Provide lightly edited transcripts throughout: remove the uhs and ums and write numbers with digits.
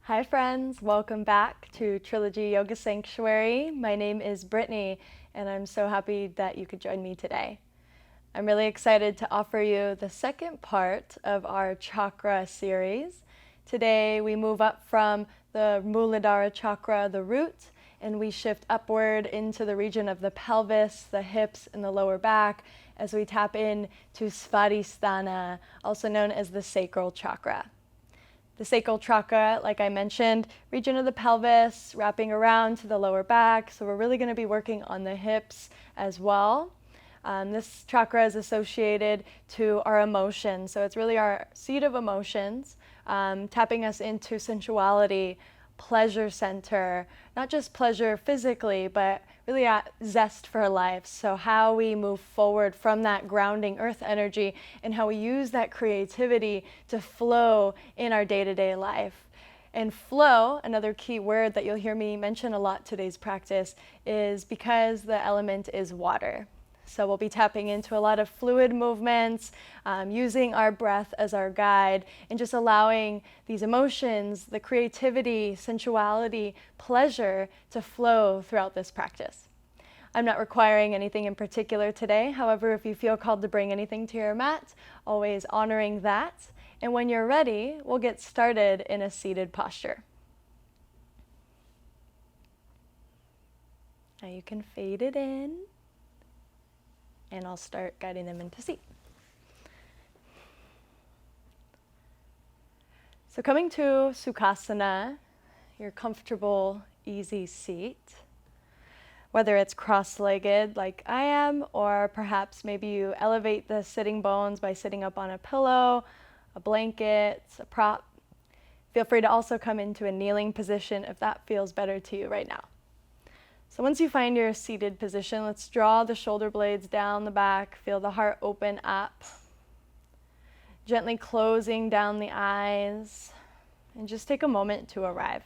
Hi friends, welcome back to Trilogy Yoga Sanctuary. My name is Brittany and I'm so happy that you could join me today. I'm really excited to offer you the second part of our chakra series. Today we move up from the Muladhara chakra, the root, and we shift upward into the region of the pelvis, the hips, and the lower back as we tap in to Svadhishthana, also known as the Sacral Chakra. The Sacral Chakra, like I mentioned, region of the pelvis, wrapping around to the lower back. So we're really going to be working on the hips as well. This chakra is associated to our emotions. So it's really our seat of emotions, tapping us into sensuality, pleasure center, not just pleasure physically, but really zest for life. So how we move forward from that grounding earth energy and how we use that creativity to flow in our day-to-day life. And flow, another key word that you'll hear me mention a lot today's practice, is because the element is water. So we'll be tapping into a lot of fluid movements, using our breath as our guide, and just allowing these emotions, the creativity, sensuality, pleasure to flow throughout this practice. I'm not requiring anything in particular today. However, if you feel called to bring anything to your mat, always honoring that. And when you're ready, we'll get started in a seated posture. Now you can fade it in. And I'll start guiding them into seat. So coming to Sukhasana, your comfortable, easy seat, whether it's cross-legged like I am, or perhaps maybe you elevate the sitting bones by sitting up on a pillow, a blanket, a prop. Feel free to also come into a kneeling position if that feels better to you right now. So once you find your seated position, let's draw the shoulder blades down the back, feel the heart open up, gently closing down the eyes, and just take a moment to arrive.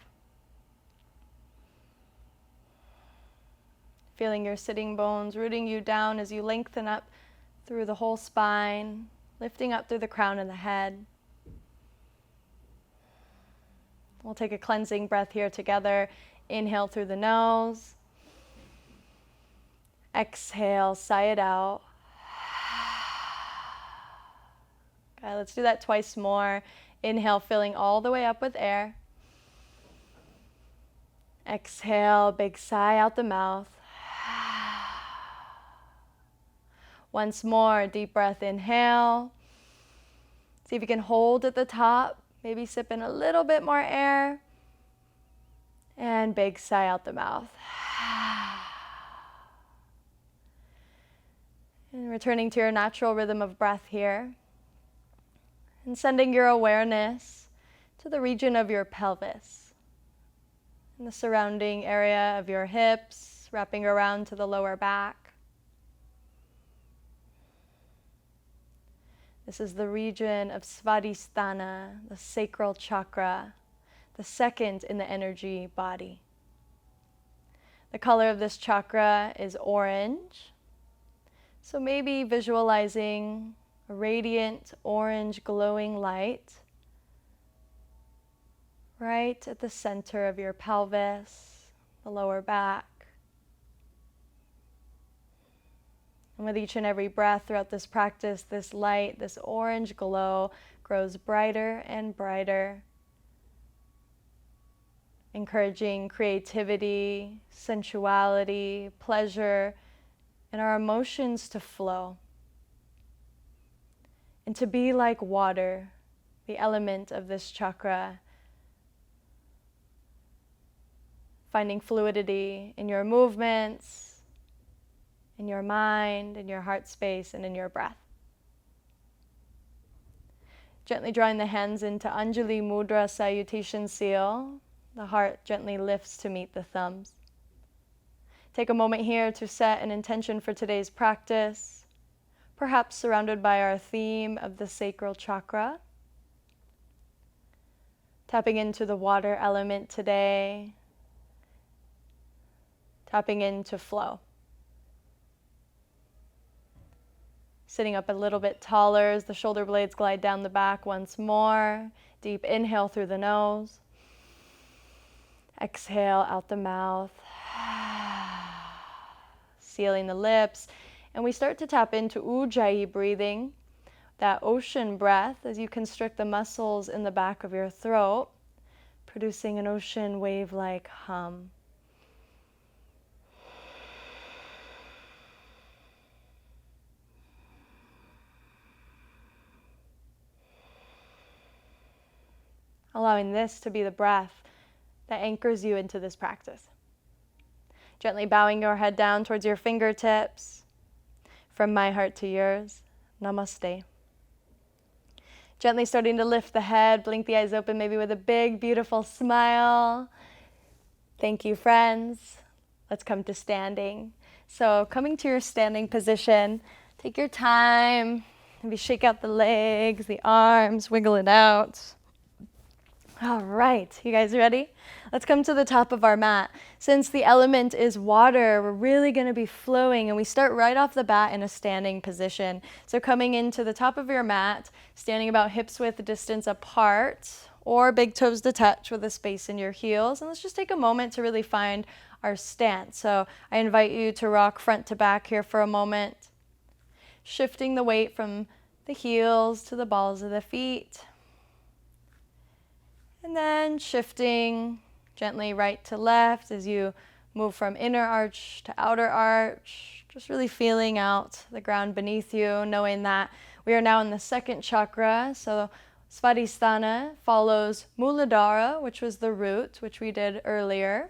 Feeling your sitting bones rooting you down as you lengthen up through the whole spine, lifting up through the crown of the head. We'll take a cleansing breath here together. Inhale through the nose. Exhale, sigh it out. Okay, let's do that twice more. Inhale, filling all the way up with air. Exhale, big sigh out the mouth. Once more, deep breath, inhale. See if you can hold at the top. Maybe sip in a little bit more air. And big sigh out the mouth. And returning to your natural rhythm of breath here. And sending your awareness to the region of your pelvis. And the surrounding area of your hips, wrapping around to the lower back. This is the region of Svadhishthana, the Sacral Chakra, the second in the energy body. The color of this chakra is orange. So maybe visualizing a radiant orange glowing light right at the center of your pelvis, the lower back. And with each and every breath throughout this practice, this light, this orange glow grows brighter and brighter, encouraging creativity, sensuality, pleasure, and our emotions to flow. And to be like water, the element of this chakra, finding fluidity in your movements, in your mind, in your heart space, and in your breath. Gently drawing the hands into Anjali Mudra Salutation Seal. The heart gently lifts to meet the thumbs. Take a moment here to set an intention for today's practice, perhaps surrounded by our theme of the Sacral Chakra. Tapping into the water element today, tapping into flow. Sitting up a little bit taller as the shoulder blades glide down the back once more. Deep inhale through the nose. Exhale out the mouth. Sealing the lips. And we start to tap into Ujjayi breathing, that ocean breath as you constrict the muscles in the back of your throat, producing an ocean wave-like hum. Allowing this to be the breath that anchors you into this practice. Gently bowing your head down towards your fingertips. From my heart to yours, namaste. Gently starting to lift the head, blink the eyes open, maybe with a big, beautiful smile. Thank you, friends. Let's come to standing. So coming to your standing position, take your time. Maybe shake out the legs, the arms, wiggle it out. All right, you guys ready? Let's come to the top of our mat. Since the element is water, we're really going to be flowing, and we start right off the bat in a standing position. So coming into the top of your mat, standing about hips width distance apart, or big toes to touch with a space in your heels. And let's just take a moment to really find our stance. So I invite you to rock front to back here for a moment, shifting the weight from the heels to the balls of the feet. And then shifting gently right to left as you move from inner arch to outer arch, just really feeling out the ground beneath you, knowing that we are now in the second chakra. So Svadhishthana follows Muladhara, which was the root, which we did earlier.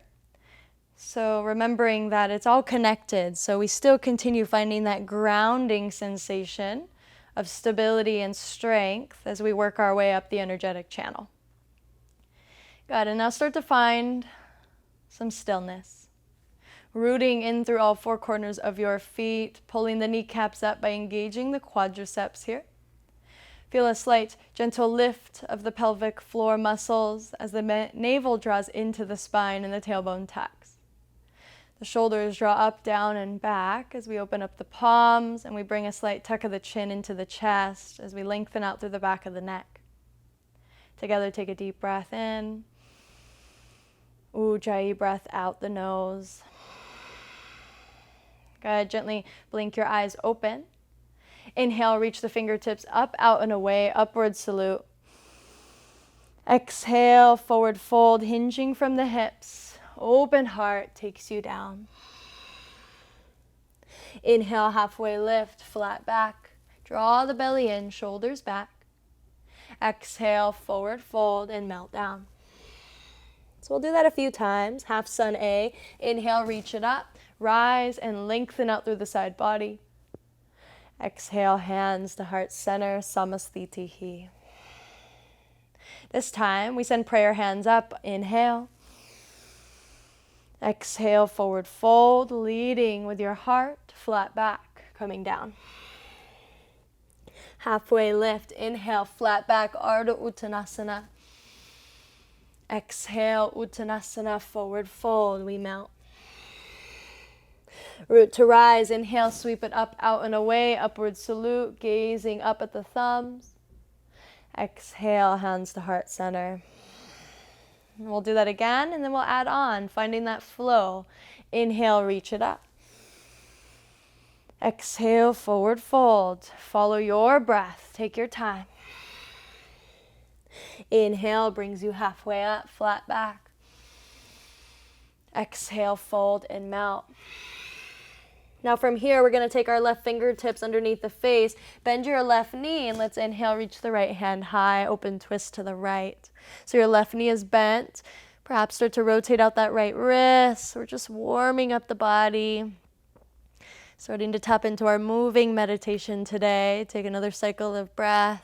So remembering that it's all connected, so we still continue finding that grounding sensation of stability and strength as we work our way up the energetic channel. Good, and now start to find some stillness. Rooting in through all four corners of your feet, pulling the kneecaps up by engaging the quadriceps here. Feel a slight gentle lift of the pelvic floor muscles as the navel draws into the spine and the tailbone tucks. The shoulders draw up, down, and back as we open up the palms, and we bring a slight tuck of the chin into the chest as we lengthen out through the back of the neck. Together, take a deep breath in. Ujjayi breath out the nose. Good. Gently blink your eyes open. Inhale, reach the fingertips up, out, and away. Upward salute. Exhale, forward fold, hinging from the hips. Open heart takes you down. Inhale, halfway lift, flat back. Draw the belly in, shoulders back. Exhale, forward fold, and melt down. So we'll do that a few times. Half sun A. Inhale, reach it up. Rise and lengthen out through the side body. Exhale, hands to heart center, Samasthitihi. This time, we send prayer hands up. Inhale. Exhale, forward fold, leading with your heart, flat back, coming down. Halfway lift. Inhale, flat back, Ardha Uttanasana. Exhale, Uttanasana, forward fold, we melt. Root to rise, inhale, sweep it up, out, and away, upward salute, gazing up at the thumbs. Exhale, hands to heart center. And we'll do that again, and then we'll add on, finding that flow. Inhale, reach it up. Exhale, forward fold. Follow your breath, take your time. Inhale brings you halfway up, flat back. Exhale, fold and melt. Now from here, we're going to take our left fingertips underneath the face, bend your left knee, and let's inhale, reach the right hand high, open twist to the right. So your left knee is bent. Perhaps start to rotate out that right wrist. We're just warming up the body. Starting to tap into our moving meditation today. Take another cycle of breath.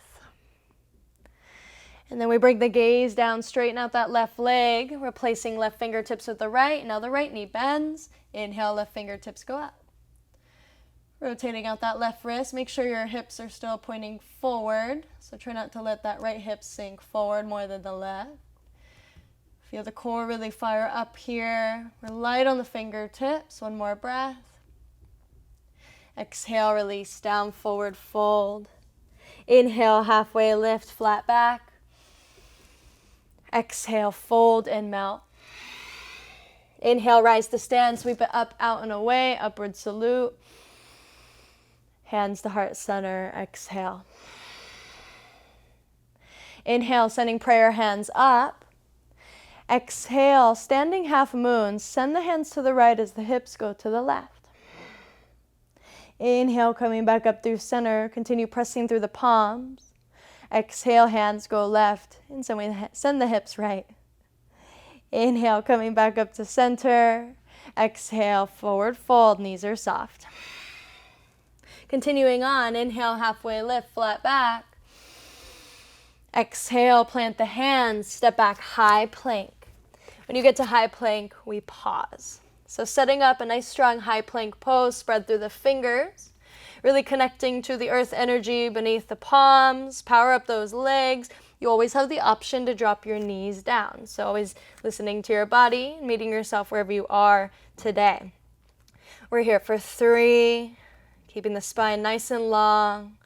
And then we bring the gaze down, straighten out that left leg, replacing left fingertips with the right. Now the right knee bends. Inhale, left fingertips go up. Rotating out that left wrist. Make sure your hips are still pointing forward. So try not to let that right hip sink forward more than the left. Feel the core really fire up here. We're light on the fingertips. One more breath. Exhale, release down, forward fold. Inhale, halfway lift, flat back. Exhale, fold and melt. Inhale, rise to stand, sweep it up, out and away, upward salute. Hands to heart center, exhale. Inhale, sending prayer hands up. Exhale, standing half moon, send the hands to the right as the hips go to the left. Inhale, coming back up through center, continue pressing through the palms. Exhale, hands go left, and send the hips right. Inhale, coming back up to center. Exhale, forward fold, knees are soft. Continuing on, inhale, halfway lift, flat back. Exhale, plant the hands, step back, high plank. When you get to high plank, we pause. So setting up a nice strong high plank pose, spread through the fingers, really connecting to the earth energy beneath the palms, power up those legs. You always have the option to drop your knees down. So always listening to your body, meeting yourself wherever you are today. We're here for 3, keeping the spine nice and long.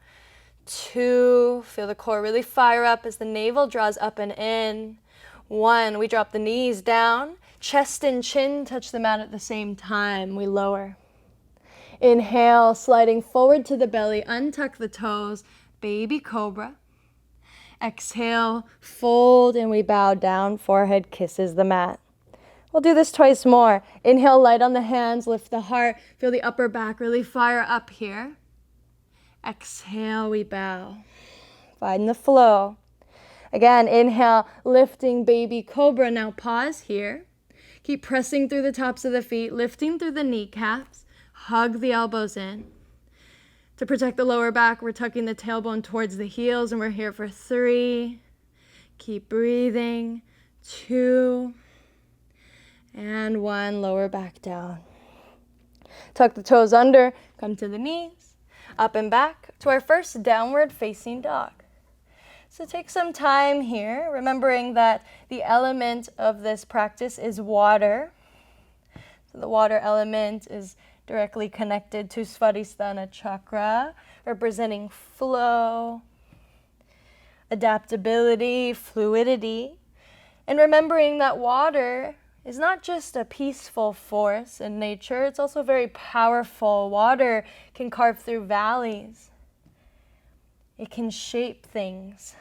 2, feel the core really fire up as the navel draws up and in. 1, we drop the knees down. Chest and chin touch the mat at the same time. We lower. Inhale, sliding forward to the belly, untuck the toes, baby cobra. Exhale, fold, and we bow down, forehead kisses the mat. We'll do this twice more. Inhale, light on the hands, lift the heart, feel the upper back really fire up here. Exhale, we bow. Find the flow. Again, inhale, lifting baby cobra. Now pause here. Keep pressing through the tops of the feet, lifting through the kneecaps. Hug the elbows in. To protect the lower back, we're tucking the tailbone towards the heels, and we're here for 3. Keep breathing. 2. And 1. Lower back down. Tuck the toes under, come to the knees. Up and back to our first downward facing dog. So take some time here, remembering that the element of this practice is water. So the water element is directly connected to Svadhishthana chakra, representing flow, adaptability, fluidity, and remembering that water is not just a peaceful force in nature, it's also very powerful. Water can carve through valleys. It can shape things.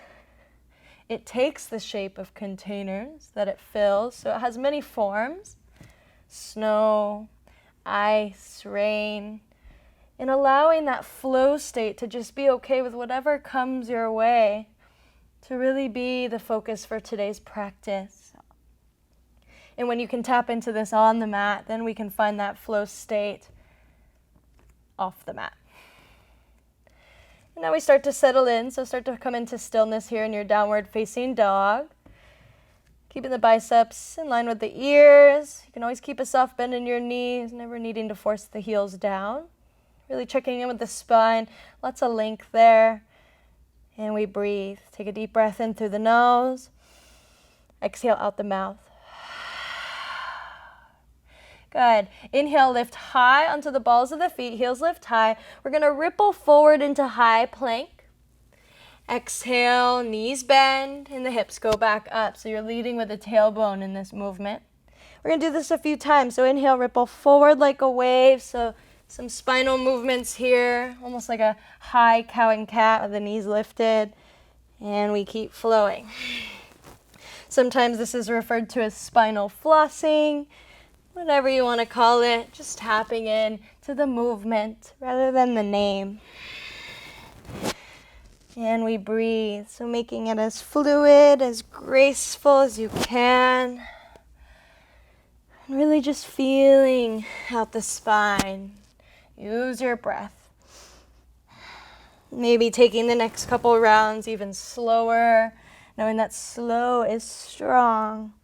It takes the shape of containers that it fills, so it has many forms: snow, ice, rain, and allowing that flow state to just be okay with whatever comes your way, to really be the focus for today's practice. And when you can tap into this on the mat, then we can find that flow state off the mat. And now we start to settle in, so start to come into stillness here in your downward facing dog. Keeping the biceps in line with the ears. You can always keep a soft bend in your knees, never needing to force the heels down. Really checking in with the spine, lots of length there. And we breathe. Take a deep breath in through the nose. Exhale out the mouth. Good. Inhale, lift high onto the balls of the feet, heels lift high. We're going to ripple forward into high plank. Exhale, knees bend, and the hips go back up. So you're leading with the tailbone in this movement. We're going to do this a few times. So inhale, ripple forward like a wave. So some spinal movements here, almost like a high cow and cat with the knees lifted. And we keep flowing. Sometimes this is referred to as spinal flossing. Whatever you want to call it, just tapping in to the movement rather than the name. And we breathe, so making it as fluid, as graceful as you can. And really just feeling out the spine. Use your breath. Maybe taking the next couple rounds even slower, knowing that slow is strong.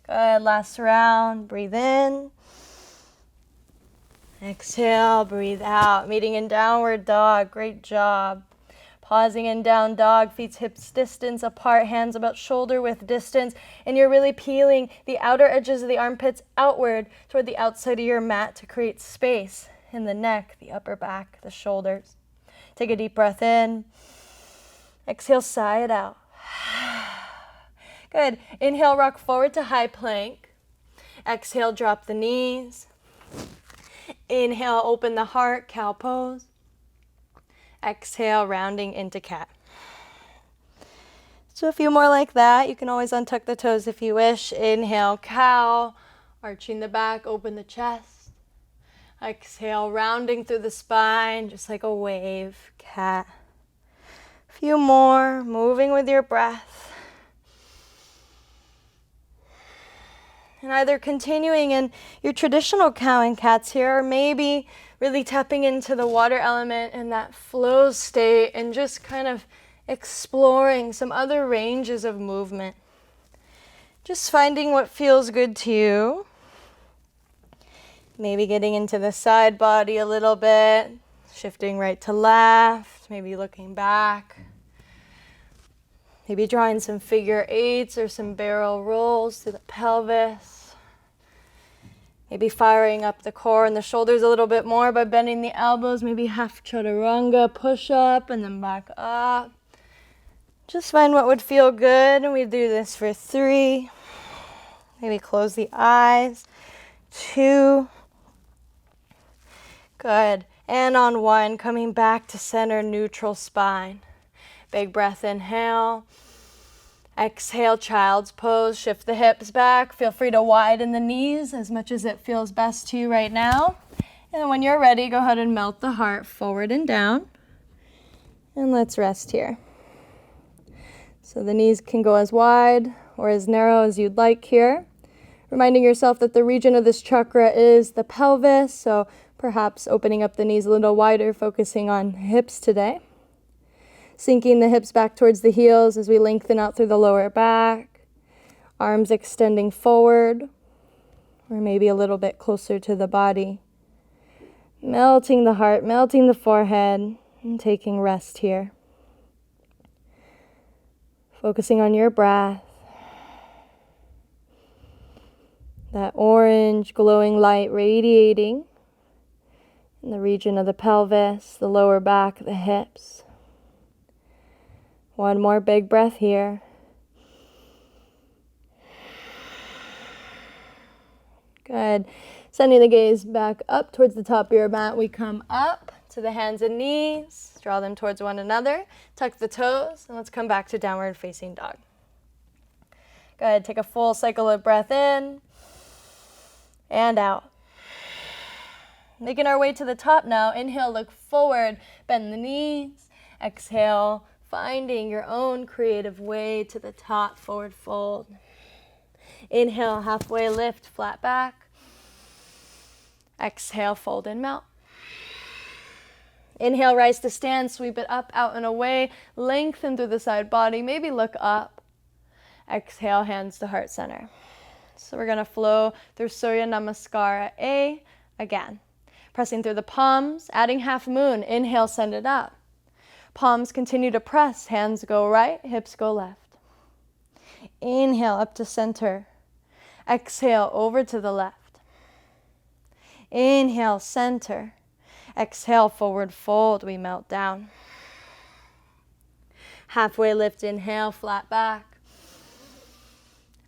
Good, last round, breathe in. Exhale, breathe out. Meeting in downward dog, great job. Pausing in down dog, feet hips distance apart, hands about shoulder width distance, and you're really peeling the outer edges of the armpits outward toward the outside of your mat to create space in the neck, the upper back, the shoulders. Take a deep breath in. Exhale, sigh it out. Good. Inhale, rock forward to high plank. Exhale, drop the knees. Inhale, open the heart, cow pose. Exhale, rounding into cat. So a few more like that. You can always untuck the toes if you wish. Inhale, cow, arching the back, open the chest. Exhale, rounding through the spine, just like a wave, cat. A few more, moving with your breath. And either continuing in your traditional cow and cats here, or maybe really tapping into the water element in that flow state and just kind of exploring some other ranges of movement. Just finding what feels good to you. Maybe getting into the side body a little bit, shifting right to left, maybe looking back. Maybe drawing some figure eights or some barrel rolls to the pelvis. Maybe firing up the core and the shoulders a little bit more by bending the elbows. Maybe half chaturanga, push up and then back up. Just find what would feel good, and we do this for 3. Maybe close the eyes. 2. Good. And on 1, coming back to center, neutral spine. Big breath, inhale. Exhale, child's pose. Shift the hips back. Feel free to widen the knees as much as it feels best to you right now. And when you're ready, go ahead and melt the heart forward and down. And let's rest here. So the knees can go as wide or as narrow as you'd like here. Reminding yourself that the region of this chakra is the pelvis, so perhaps opening up the knees a little wider, focusing on hips today. Sinking the hips back towards the heels as we lengthen out through the lower back. Arms extending forward, or maybe a little bit closer to the body. Melting the heart, melting the forehead, and taking rest here. Focusing on your breath. That orange glowing light radiating in the region of the pelvis, the lower back, the hips. One more big breath here. Good. Sending the gaze back up towards the top of your mat. We come up to the hands and knees. Draw them towards one another. Tuck the toes, and let's come back to downward facing dog. Good. Take a full cycle of breath in and out. Making our way to the top now. Inhale, look forward, bend the knees. Exhale, finding your own creative way to the top, forward fold. Inhale, halfway lift, flat back. Exhale, fold and melt. Inhale, rise to stand, sweep it up, out and away. Lengthen through the side body, maybe look up. Exhale, hands to heart center. So we're going to flow through Surya Namaskara A again. Pressing through the palms, adding half moon. Inhale, send it up. Palms continue to press, hands go right, hips go left. Inhale, up to center. Exhale, over to the left. Inhale, center. Exhale, forward fold, we melt down. Halfway lift, inhale, flat back.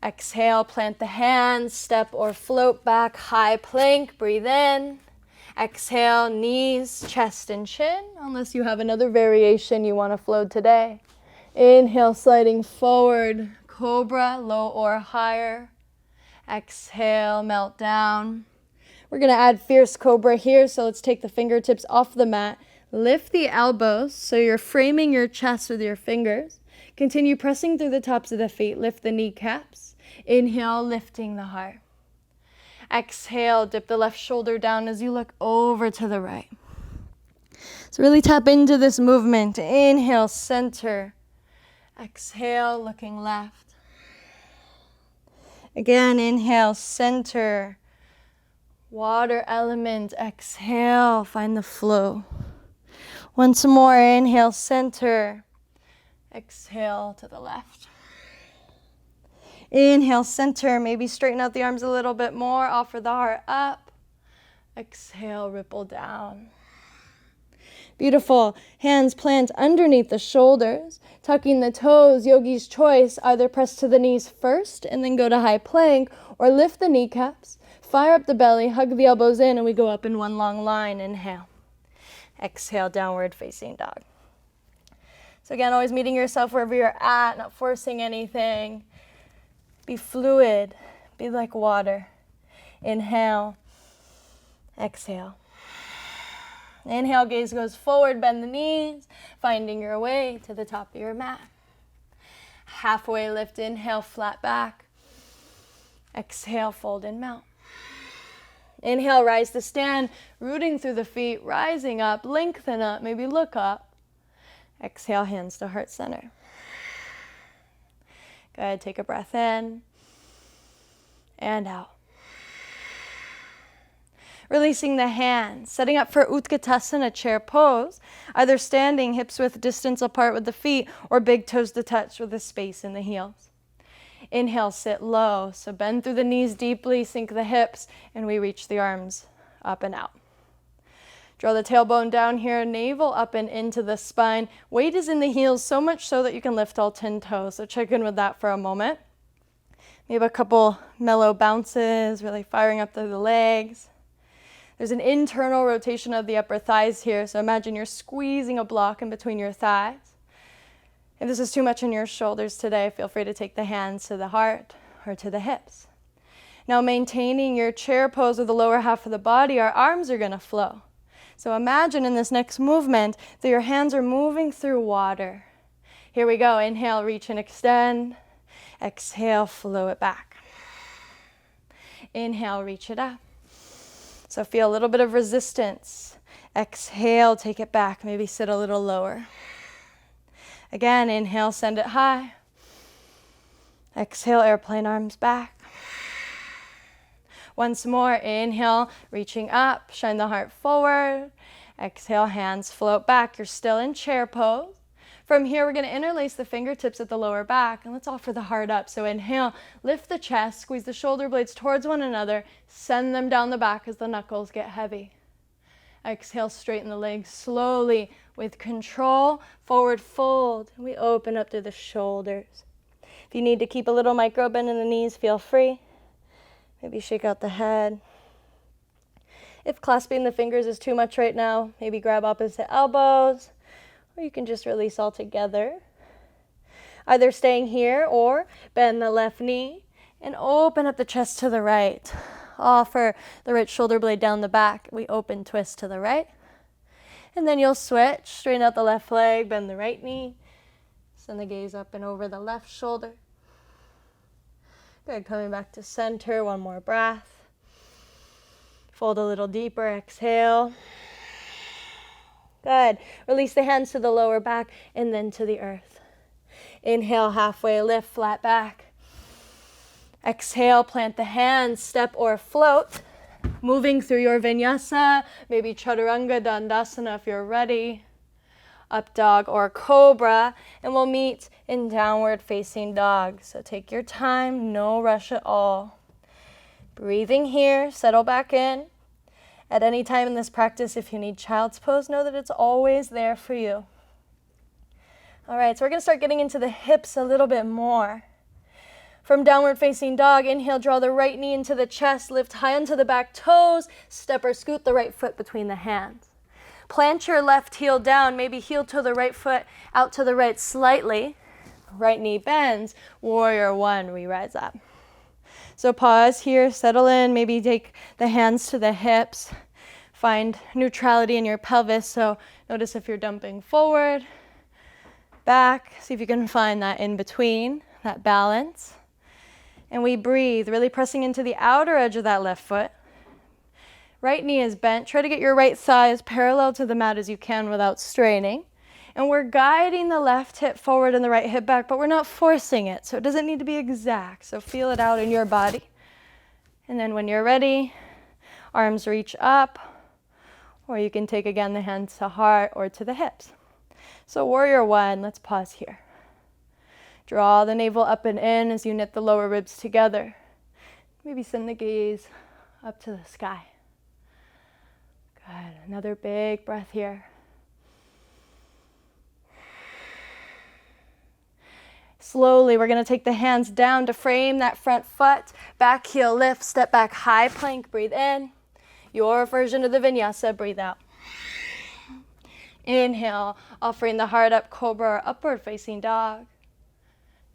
Exhale, plant the hands, step or float back, high plank, breathe in. Exhale, knees, chest and chin, unless you have another variation you want to float today. Inhale, sliding forward, cobra, low or higher. Exhale, melt down. We're going to add fierce cobra here, so let's take the fingertips off the mat. Lift the elbows so you're framing your chest with your fingers. Continue pressing through the tops of the feet. Lift the kneecaps. Inhale, lifting the heart. Exhale, dip the left shoulder down as you look over to the right. So really tap into this movement. Inhale, center. Exhale, looking left. Again, inhale, center. Water element, exhale, find the flow. Once more, inhale, center. Exhale to the left. Inhale, center, maybe straighten out the arms a little bit more, offer the heart up. Exhale, ripple down. Beautiful. Hands plant underneath the shoulders, tucking the toes, yogi's choice. Either press to the knees first and then go to high plank, or lift the kneecaps, fire up the belly, hug the elbows in, and we go up in one long line. Inhale. Exhale, downward facing dog. So again, always meeting yourself wherever you're at, not forcing anything. Be fluid. Be like water. Inhale. Exhale. Inhale, gaze goes forward, bend the knees, finding your way to the top of your mat. Halfway lift, inhale, flat back. Exhale, fold and mount. Inhale, rise to stand, rooting through the feet, rising up, lengthen up, maybe look up. Exhale, hands to heart center. Good, take a breath in and out. Releasing the hands, setting up for Utkatasana, chair pose, either standing, hips width distance apart with the feet, or big toes to touch with a space in the heels. Inhale, sit low, so bend through the knees deeply, sink the hips, and we reach the arms up and out. Draw the tailbone down here, navel up and into the spine. Weight is in the heels, so much so that you can lift all 10 toes, so check in with that for a moment. Maybe a couple mellow bounces, really firing up through the legs. There's an internal rotation of the upper thighs here, so imagine you're squeezing a block in between your thighs. If this is too much in your shoulders today, feel free to take the hands to the heart or to the hips. Now maintaining your chair pose with the lower half of the body, our arms are going to flow. So imagine in this next movement that your hands are moving through water. Here we go. Inhale, reach and extend. Exhale, flow it back. Inhale, reach it up. So feel a little bit of resistance. Exhale, take it back. Maybe sit a little lower. Again, inhale, send it high. Exhale, airplane arms back. Once more, inhale, reaching up, shine the heart forward. Exhale, hands float back. You're still in chair pose. From here, we're going to interlace the fingertips at the lower back, and let's offer the heart up. So inhale, lift the chest, squeeze the shoulder blades towards one another, send them down the back as the knuckles get heavy. Exhale, straighten the legs slowly with control, forward fold. We open up through the shoulders. If you need to keep a little micro bend in the knees, feel free. Maybe shake out the head. If clasping the fingers is too much right now, maybe grab opposite elbows. Or you can just release all together. Either staying here or bend the left knee and open up the chest to the right. Offer the right shoulder blade down the back. We open, twist to the right. And then you'll switch, straighten out the left leg, bend the right knee. Send the gaze up and over the left shoulder. Good, coming back to center, one more breath. Fold a little deeper, exhale. Good. Release the hands to the lower back and then to the earth. Inhale, halfway lift, flat back. Exhale, plant the hands, step or float. Moving through your Vinyasa, maybe Chaturanga Dandasana if you're ready. Up dog or cobra, and we'll meet in downward facing dog. So take your time, no rush at all. Breathing here, settle back in. At any time in this practice, if you need child's pose, know that it's always there for you. All right, so we're going to start getting into the hips a little bit more. From downward facing dog, inhale, draw the right knee into the chest, lift high onto the back toes, step or scoot the right foot between the hands. Plant your left heel down, maybe heel to the right foot, out to the right slightly. Right knee bends, warrior one, we rise up. So pause here, settle in, maybe take the hands to the hips. Find neutrality in your pelvis, so notice if you're dumping forward, back, see if you can find that in between, that balance. And we breathe, really pressing into the outer edge of that left foot. Right knee is bent. Try to get your right thigh as parallel to the mat as you can without straining. And we're guiding the left hip forward and the right hip back, but we're not forcing it, so it doesn't need to be exact. So feel it out in your body. And then when you're ready, arms reach up, or you can take again the hands to heart or to the hips. So warrior one, let's pause here. Draw the navel up and in as you knit the lower ribs together. Maybe send the gaze up to the sky. Good, another big breath here. Slowly, we're going to take the hands down to frame that front foot. Back heel lift, step back, high plank, breathe in. Your version of the vinyasa, breathe out. Inhale, offering the heart up, cobra or upward facing dog.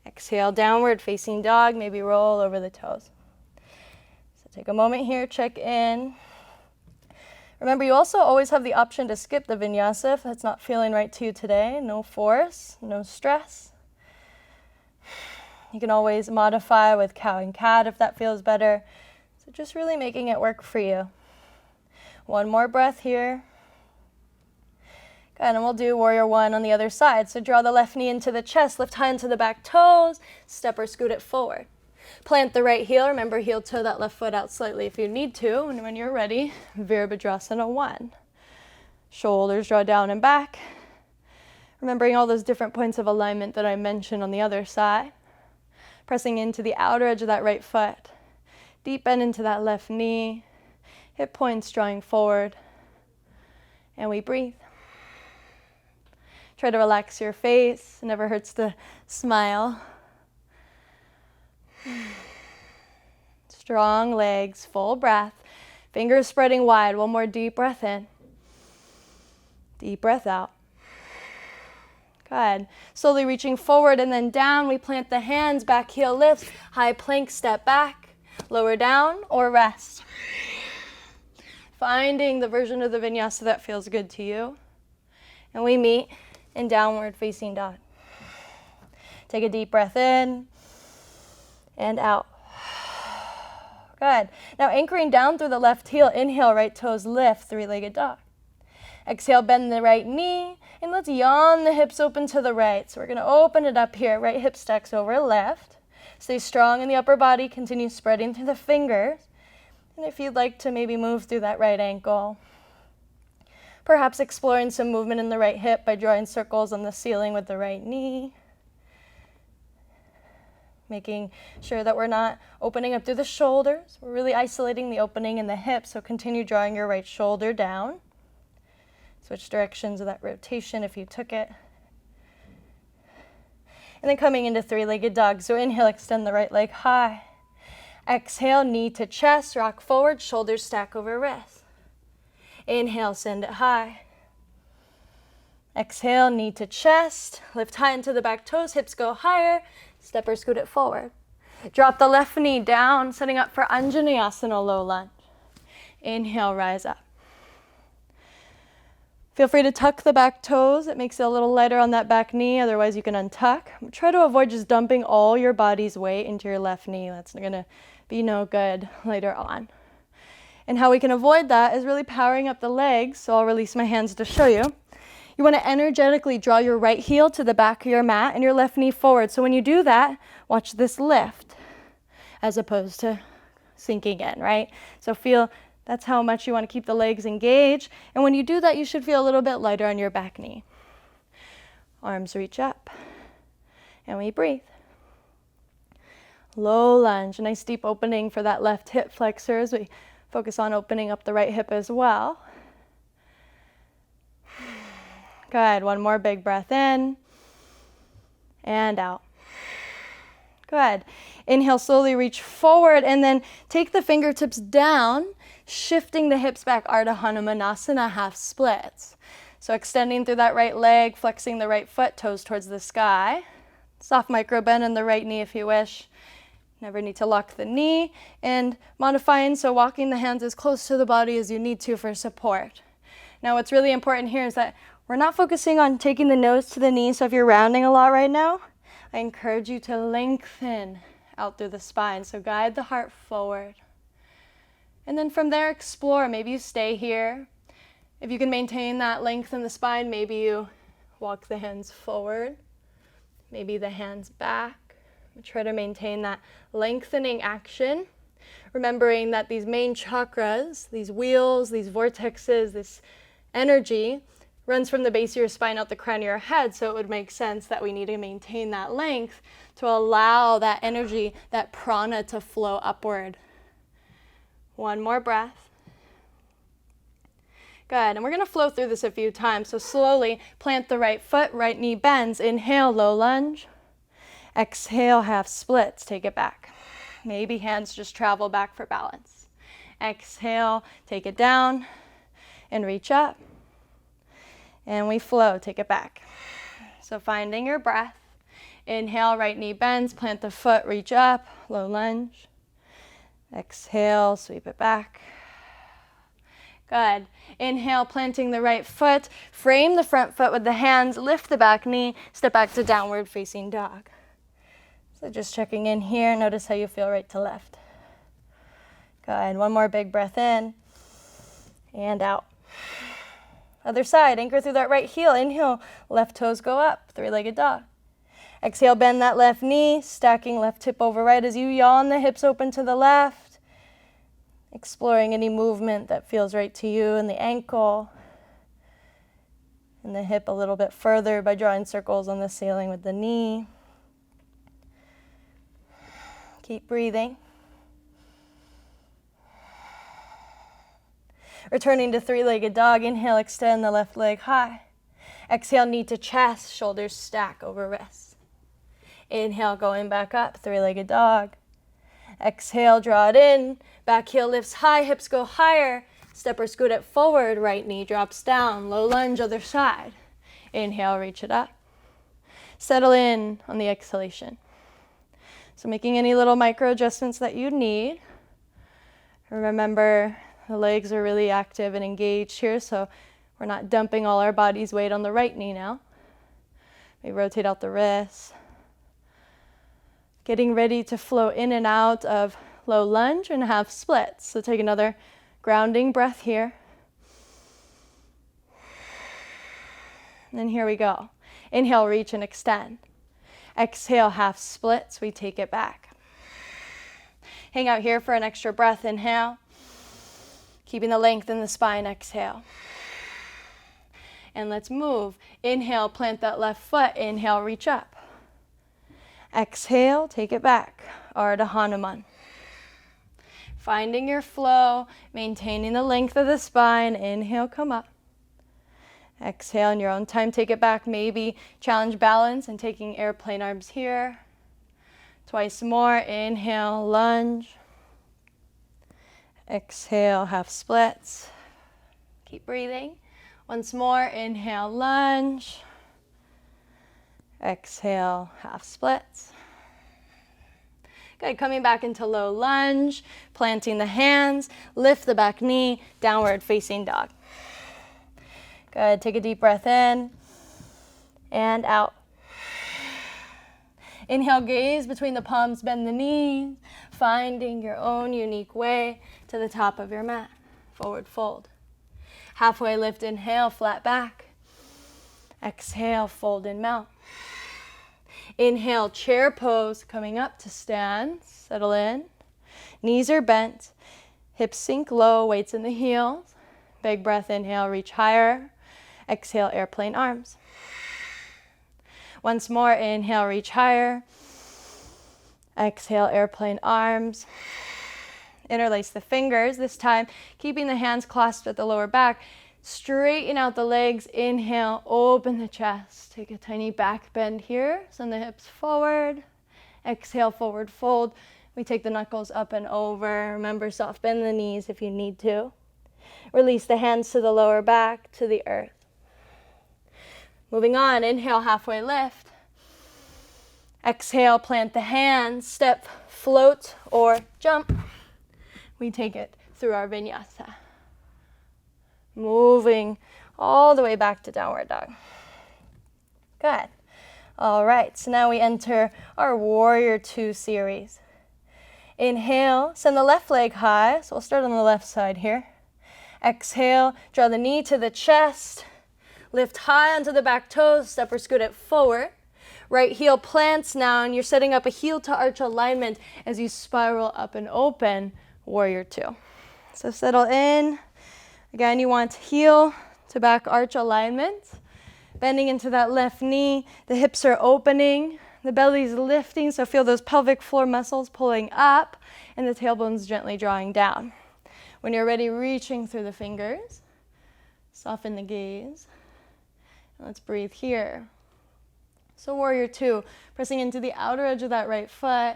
Exhale, downward facing dog, maybe roll over the toes. So take a moment here, check in. Remember, you also always have the option to skip the vinyasa if that's not feeling right to you today. No force, no stress. You can always modify with cow and cat if that feels better. So just really making it work for you. One more breath here. Good, and we'll do warrior one on the other side. So draw the left knee into the chest, lift high into the back toes, step or scoot it forward. Plant the right heel. Remember, heel toe that left foot out slightly if you need to. And when you're ready, Virabhadrasana 1. Shoulders draw down and back. Remembering all those different points of alignment that I mentioned on the other side. Pressing into the outer edge of that right foot. Deep bend into that left knee. Hip points drawing forward. And we breathe. Try to relax your face. It never hurts to smile. Strong legs, full breath. Fingers spreading wide. One more deep breath in. Deep breath out. Good. Slowly reaching forward and then down. We plant the hands, back heel lifts, high plank, step back, lower down or rest. Finding the version of the vinyasa that feels good to you. And we meet in downward facing dog. Take a deep breath in and out. Good. Now anchoring down through the left heel, inhale, right toes lift, three-legged dog. Exhale, bend the right knee, and let's yawn the hips open to the right. So we're going to open it up here. Right hip stacks over left. Stay strong in the upper body. Continue spreading through the fingers. And if you'd like to maybe move through that right ankle, perhaps exploring some movement in the right hip by drawing circles on the ceiling with the right knee. Making sure that we're not opening up through the shoulders. We're really isolating the opening in the hips, so continue drawing your right shoulder down. Switch directions of that rotation if you took it. And then coming into three-legged dog. So inhale, extend the right leg high. Exhale, knee to chest, rock forward, shoulders stack over wrist. Inhale, send it high. Exhale, knee to chest, lift high into the back toes, hips go higher, step or scoot it forward. Drop the left knee down, setting up for Anjaneyasana, low lunge. Inhale, rise up. Feel free to tuck the back toes. It makes it a little lighter on that back knee. Otherwise, you can untuck. Try to avoid just dumping all your body's weight into your left knee. That's going to be no good later on. And how we can avoid that is really powering up the legs. So I'll release my hands to show you. You want to energetically draw your right heel to the back of your mat and your left knee forward. So when you do that, watch this lift as opposed to sinking in, right? So feel that's how much you want to keep the legs engaged. And when you do that, you should feel a little bit lighter on your back knee. Arms reach up. And we breathe. Low lunge, a nice deep opening for that left hip flexor as we focus on opening up the right hip as well. Good. One more big breath in and out. Good. Inhale, slowly reach forward and then take the fingertips down, shifting the hips back, Ardahanamanasana, half splits. So extending through that right leg, flexing the right foot, toes towards the sky. Soft micro bend in the right knee if you wish. Never need to lock the knee. And modifying, so walking the hands as close to the body as you need to for support. Now what's really important here is that we're not focusing on taking the nose to the knee, so if you're rounding a lot right now, I encourage you to lengthen out through the spine. So guide the heart forward. And then from there, explore. Maybe you stay here. If you can maintain that length in the spine, maybe you walk the hands forward. Maybe the hands back. Try to maintain that lengthening action. Remembering that these main chakras, these wheels, these vortexes, this energy runs from the base of your spine out the crown of your head, so it would make sense that we need to maintain that length to allow that energy, that prana to flow upward. One more breath. Good, and we're going to flow through this a few times, so slowly plant the right foot, right knee bends. Inhale, low lunge. Exhale, half splits, take it back. Maybe hands just travel back for balance. Exhale, take it down and reach up. And we flow, take it back. So finding your breath. Inhale, right knee bends, plant the foot, reach up, low lunge. Exhale, sweep it back. Good. Inhale, planting the right foot, frame the front foot with the hands, lift the back knee, step back to downward facing dog. So just checking in here, notice how you feel right to left. Good. One more big breath in and out. Other side, anchor through that right heel. Inhale, left toes go up, three-legged dog. Exhale, bend that left knee, stacking left hip over right as you yawn the hips open to the left. Exploring any movement that feels right to you in the ankle and the hip a little bit further by drawing circles on the ceiling with the knee. Keep breathing. Returning to three-legged dog, inhale, extend the left leg high. Exhale, knee to chest, shoulders stack over wrists. Inhale, going back up, three-legged dog. Exhale, draw it in, back heel lifts high, hips go higher. Step or scoot it forward, right knee drops down, low lunge, other side. Inhale, reach it up. Settle in on the exhalation. So making any little micro adjustments that you need. Remember, the legs are really active and engaged here, so we're not dumping all our body's weight on the right knee now. We rotate out the wrists. Getting ready to flow in and out of low lunge and half splits. So take another grounding breath here. And then here we go. Inhale, reach and extend. Exhale, half splits. We take it back. Hang out here for an extra breath. Inhale. Keeping the length in the spine. Exhale. And let's move. Inhale, plant that left foot. Inhale, reach up. Exhale, take it back. Ardahanamanasana. Finding your flow, maintaining the length of the spine. Inhale, come up. Exhale, in your own time, take it back. Maybe challenge balance and taking airplane arms here. Twice more. Inhale, lunge. Exhale, half splits. Keep breathing. Once more. Inhale, lunge. Exhale, half splits. Good, coming back into low lunge, planting the hands, lift the back knee, downward facing dog. Good, take a deep breath in and out. Inhale, gaze between the palms, bend the knees, finding your own unique way to the top of your mat. Forward fold. Halfway lift, inhale, flat back. Exhale, fold and melt. Inhale, chair pose, coming up to stand. Settle in. Knees are bent. Hips sink low, weights in the heels. Big breath, inhale, reach higher. Exhale, airplane arms. Once more, inhale, reach higher. Exhale, airplane arms. Interlace the fingers, this time keeping the hands clasped at the lower back. Straighten out the legs. Inhale, open the chest. Take a tiny back bend here. Send the hips forward. Exhale, forward fold. We take the knuckles up and over. Remember, soft bend the knees if you need to. Release the hands to the lower back, to the earth. Moving on, inhale, halfway lift. Exhale, plant the hands, step, float, or jump. We take it through our Vinyasa. Moving all the way back to downward dog. Good. All right, so now we enter our Warrior 2 series. Inhale, send the left leg high. So we'll start on the left side here. Exhale, draw the knee to the chest. Lift high onto the back toes, step or scoot it forward. Right heel plants now, and you're setting up a heel to arch alignment as you spiral up and open, Warrior 2. So settle in. Again, you want heel to back arch alignment. Bending into that left knee. The hips are opening. The belly's lifting, so feel those pelvic floor muscles pulling up and the tailbone's gently drawing down. When you're ready, reaching through the fingers. Soften the gaze. And let's breathe here. So warrior two, pressing into the outer edge of that right foot,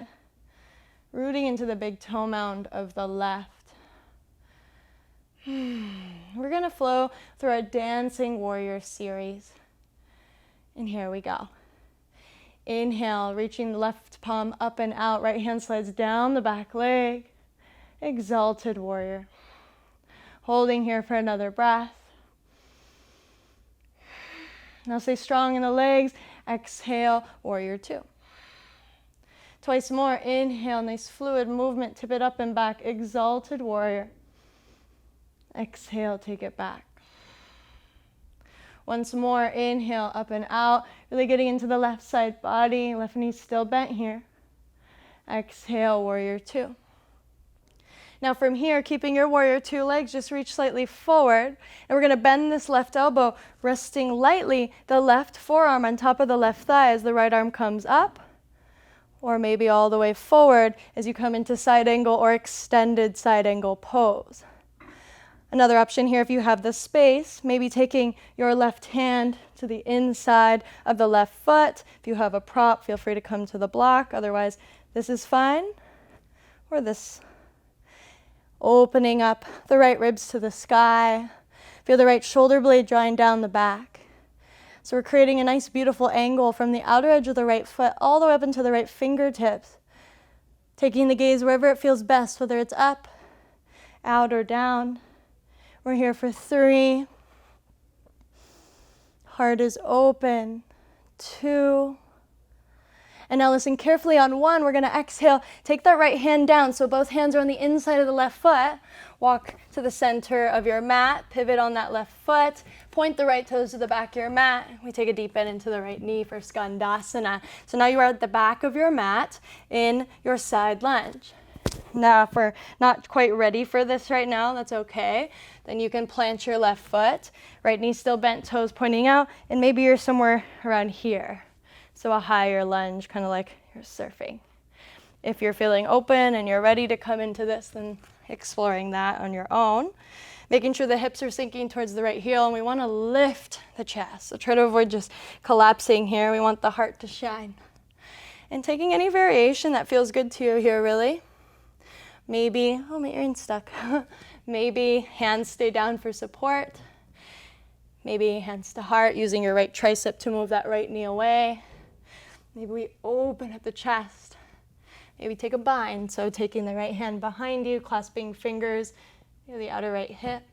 rooting into the big toe mound of the left. We're going to flow through our dancing warrior series. And here we go. Inhale, reaching the left palm up and out. Right hand slides down the back leg. Exalted warrior. Holding here for another breath. Now stay strong in the legs. Exhale, warrior two. Twice more. Inhale, nice fluid movement. Tip it up and back. Exalted warrior. Exhale, take it back. Once more, inhale, up and out. Really getting into the left side body. Left knee still bent here. Exhale, warrior two. Now from here, keeping your warrior two legs, just reach slightly forward. And we're going to bend this left elbow, resting lightly the left forearm on top of the left thigh as the right arm comes up. Or maybe all the way forward as you come into side angle or extended side angle pose. Another option here, if you have the space, maybe taking your left hand to the inside of the left foot. If you have a prop, feel free to come to the block. Otherwise, this is fine. Or this. Opening up the right ribs to the sky. Feel the right shoulder blade drawing down the back. So we're creating a nice, beautiful angle from the outer edge of the right foot all the way up into the right fingertips. Taking the gaze wherever it feels best, whether it's up, out, or down. We're here for 3. Heart is open. 2. And now listen carefully on 1. We're going to exhale. Take that right hand down so both hands are on the inside of the left foot. Walk to the center of your mat. Pivot on that left foot. Point the right toes to the back of your mat. We take a deep bend into the right knee for Skandasana. So now you are at the back of your mat in your side lunge. Now, if we're not quite ready for this right now, that's okay. Then you can plant your left foot, right knee still bent, toes pointing out, and maybe you're somewhere around here. So a higher lunge, kind of like you're surfing. If you're feeling open and you're ready to come into this, then exploring that on your own. Making sure the hips are sinking towards the right heel, and we want to lift the chest. So try to avoid just collapsing here. We want the heart to shine. And taking any variation that feels good to you here, really. Maybe, oh, my earring's stuck. Maybe hands stay down for support. Maybe hands to heart, using your right tricep to move that right knee away. Maybe we open up the chest. Maybe take a bind, so taking the right hand behind you, clasping fingers near the outer right hip.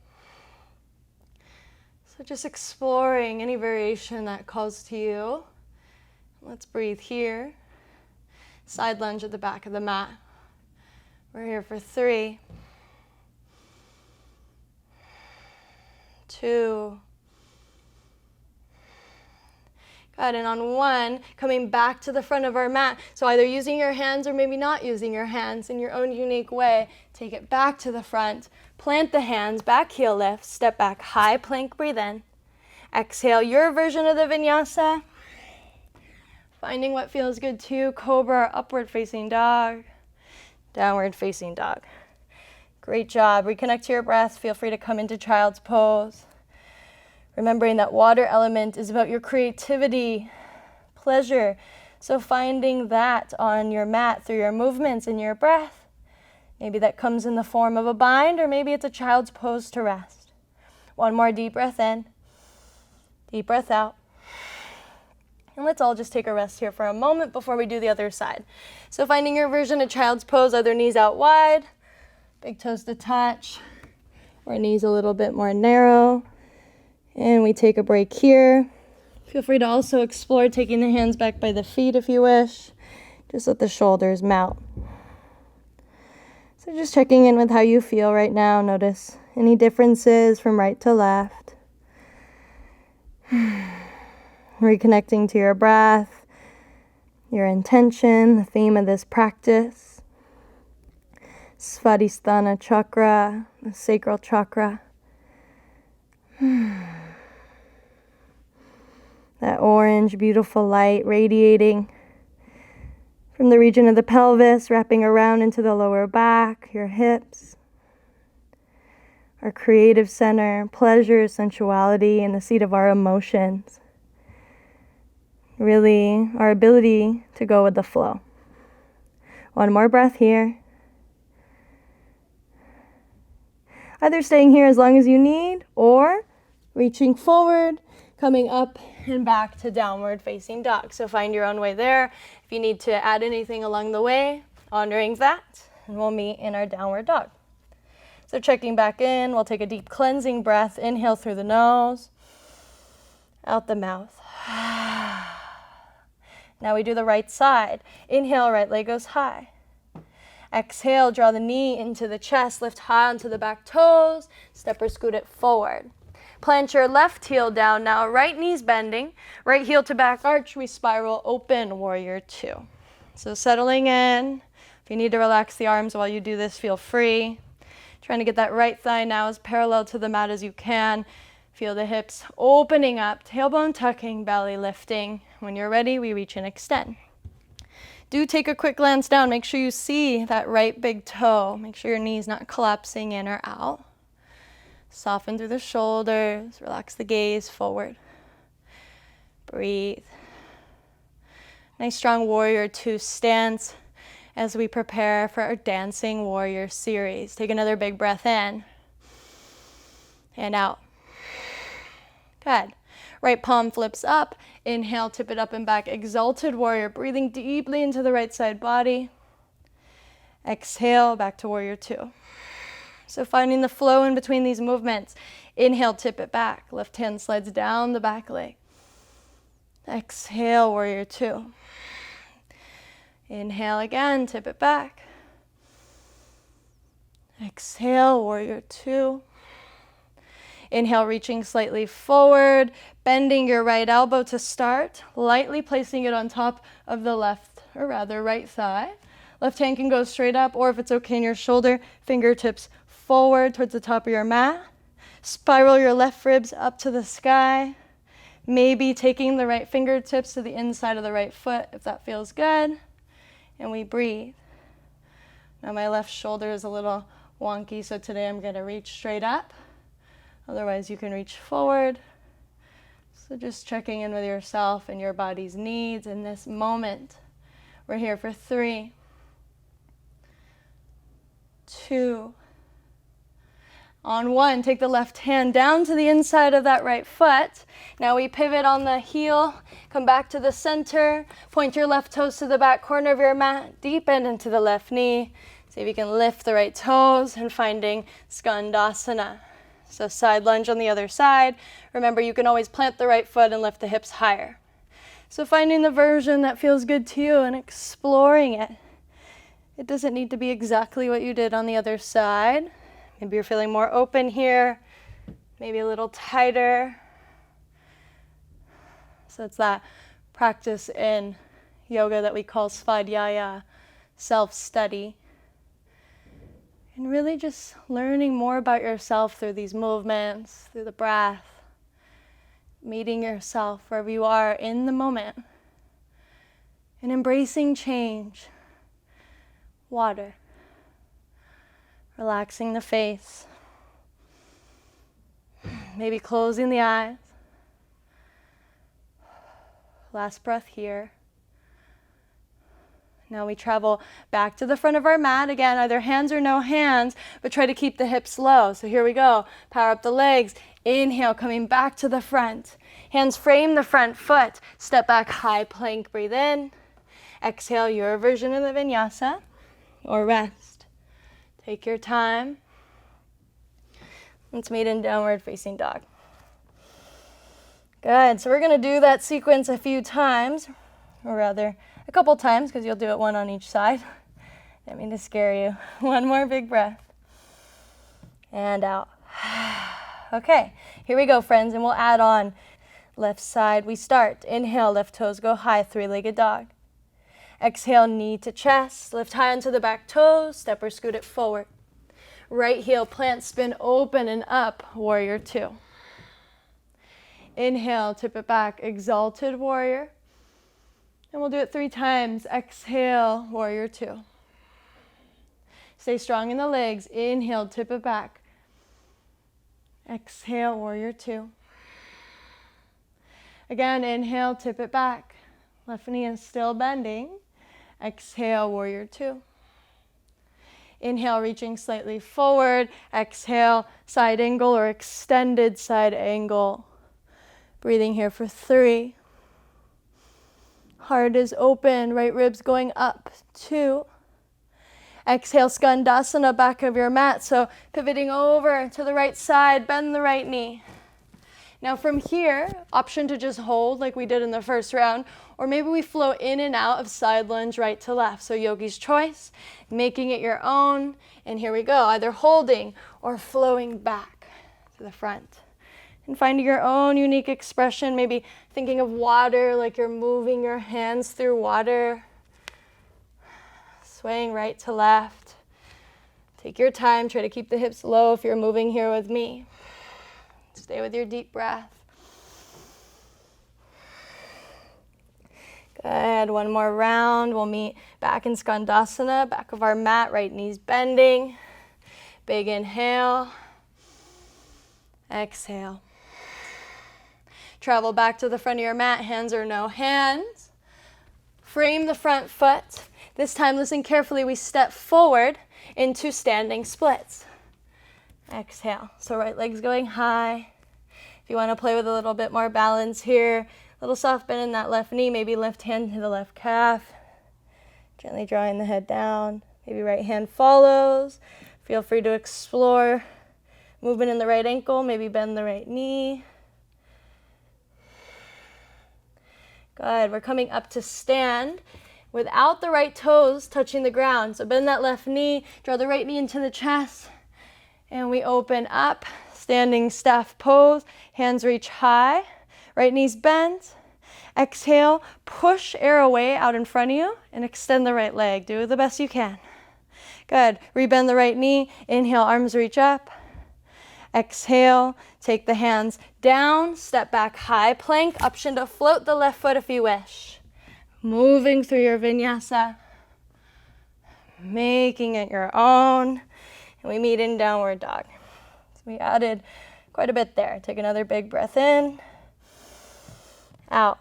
So just exploring any variation that calls to you. Let's breathe here. Side lunge at the back of the mat. We're here for 3, 2. Good, and on 1, coming back to the front of our mat. So either using your hands or maybe not using your hands in your own unique way. Take it back to the front. Plant the hands, back heel lift, step back, high plank, breathe in. Exhale, your version of the Vinyasa. Finding what feels good to you. Cobra, upward facing dog. Downward facing dog. Great job. Reconnect to your breath. Feel free to come into child's pose. Remembering that water element is about your creativity, pleasure. So finding that on your mat through your movements and your breath. Maybe that comes in the form of a bind, or maybe it's a child's pose to rest. One more deep breath in. Deep breath out. And let's all just take a rest here for a moment before we do the other side. So finding your version of child's pose, other knees out wide, big toes to touch, or knees a little bit more narrow. And we take a break here. Feel free to also explore taking the hands back by the feet if you wish. Just let the shoulders mount. So just checking in with how you feel right now. Notice any differences from right to left. Reconnecting to your breath, your intention, the theme of this practice. Svadhishthana chakra, the sacral chakra. That orange, beautiful light radiating from the region of the pelvis, wrapping around into the lower back, your hips. Our creative center, pleasure, sensuality, and the seat of our emotions. really our ability to go with the flow. One more breath here. Either staying here as long as you need or reaching forward, coming up and back to downward facing dog. So find your own way there. If you need to add anything along the way, honoring that, and we'll meet in our downward dog. So checking back in, we'll take a deep cleansing breath. Inhale through the nose, out the mouth. Now we do the right side. Inhale, right leg goes high. Exhale, draw the knee into the chest, lift high onto the back toes, step or scoot it forward. Plant your left heel down now, right knee's bending, right heel to back arch, we spiral open, warrior two. So settling in. If you need to relax the arms while you do this, feel free. Trying to get that right thigh now as parallel to the mat as you can. Feel the hips opening up, tailbone tucking, belly lifting. When you're ready, we reach and extend. Do take a quick glance down. Make sure you see that right big toe. Make sure your knee's not collapsing in or out. Soften through the shoulders. Relax the gaze forward. Breathe. Nice strong warrior two stance as we prepare for our dancing warrior series. Take another big breath in and out. Good. Right palm flips up. Inhale, tip it up and back. Exalted warrior, breathing deeply into the right side body. Exhale, back to warrior two. So finding the flow in between these movements. Inhale, tip it back. Left hand slides down the back leg. Exhale, warrior two. Inhale again, tip it back. Exhale, warrior two. Inhale, reaching slightly forward, bending your right elbow to start, lightly placing it on top of the left, or rather right thigh. Left hand can go straight up, or if it's okay in your shoulder, fingertips forward towards the top of your mat. Spiral your left ribs up to the sky. Maybe taking the right fingertips to the inside of the right foot if that feels good. And we breathe. Now my left shoulder is a little wonky, so today I'm going to reach straight up. Otherwise, you can reach forward. So just checking in with yourself and your body's needs in this moment. We're here for 3, 2. On 1, take the left hand down to the inside of that right foot. Now we pivot on the heel, come back to the center, point your left toes to the back corner of your mat, deep bend into the left knee. See if you can lift the right toes and finding Skandasana. So side lunge on the other side. Remember, you can always plant the right foot and lift the hips higher. So finding the version that feels good to you and exploring it. It doesn't need to be exactly what you did on the other side. Maybe you're feeling more open here, maybe a little tighter. So it's that practice in yoga that we call Svadhyaya, self-study. And really just learning more about yourself through these movements, through the breath, meeting yourself wherever you are in the moment, and embracing change. Water. Relaxing the face. Maybe closing the eyes. Last breath here. Now we travel back to the front of our mat. Again, either hands or no hands, but try to keep the hips low. So here we go. Power up the legs. Inhale, coming back to the front. Hands frame the front foot. Step back, high plank, breathe in. Exhale, your version of the Vinyasa or rest. Take your time. Let's meet in downward facing dog. Good, so we're gonna do that sequence a few times, or rather, a couple times, because you'll do it one on each side. Didn't mean to scare you. One more big breath. And out. Okay, here we go, friends, and we'll add on left side. We start. Inhale, left toes go high, three-legged dog. Exhale, knee to chest. Lift high onto the back toes. Step or scoot it forward. Right heel, plant, spin open and up, warrior two. Inhale, tip it back, exalted warrior. And we'll do it 3 times. Exhale, warrior two. Stay strong in the legs. Inhale, tip it back. Exhale, warrior two. Again, inhale, tip it back. Left knee is still bending. Exhale, warrior two. Inhale, reaching slightly forward. Exhale, side angle or extended side angle. Breathing here for 3. Heart is open, right ribs going up. 2. Exhale, Skandasana, back of your mat. So pivoting over to the right side, bend the right knee. Now from here, option to just hold like we did in the first round, or maybe we flow in and out of side lunge right to left. So yogi's choice, making it your own. And here we go, either holding or flowing back to the front. And finding your own unique expression, maybe thinking of water, like you're moving your hands through water. Swaying right to left. Take your time, try to keep the hips low if you're moving here with me. Stay with your deep breath. Good, one more round. We'll meet back in Skandasana, back of our mat, right knees bending. Big inhale. Exhale. Travel back to the front of your mat, hands or no hands. Frame the front foot. This time, listen carefully, we step forward into standing splits. Exhale. So right leg's going high. If you want to play with a little bit more balance here, a little soft bend in that left knee, maybe left hand to the left calf. Gently drawing the head down. Maybe right hand follows. Feel free to explore movement in the right ankle, maybe bend the right knee. Good. We're coming up to stand without the right toes touching the ground. So bend that left knee, draw the right knee into the chest, and we open up, standing staff pose, hands reach high, right knees bent. Exhale, push air away out in front of you and extend the right leg. Do the best you can. Good. Rebend the right knee, inhale, arms reach up. Exhale, take the hands down, step back, high plank, option to float the left foot if you wish. Moving through your vinyasa, making it your own, and we meet in downward dog. So we added quite a bit there. Take another big breath in, out.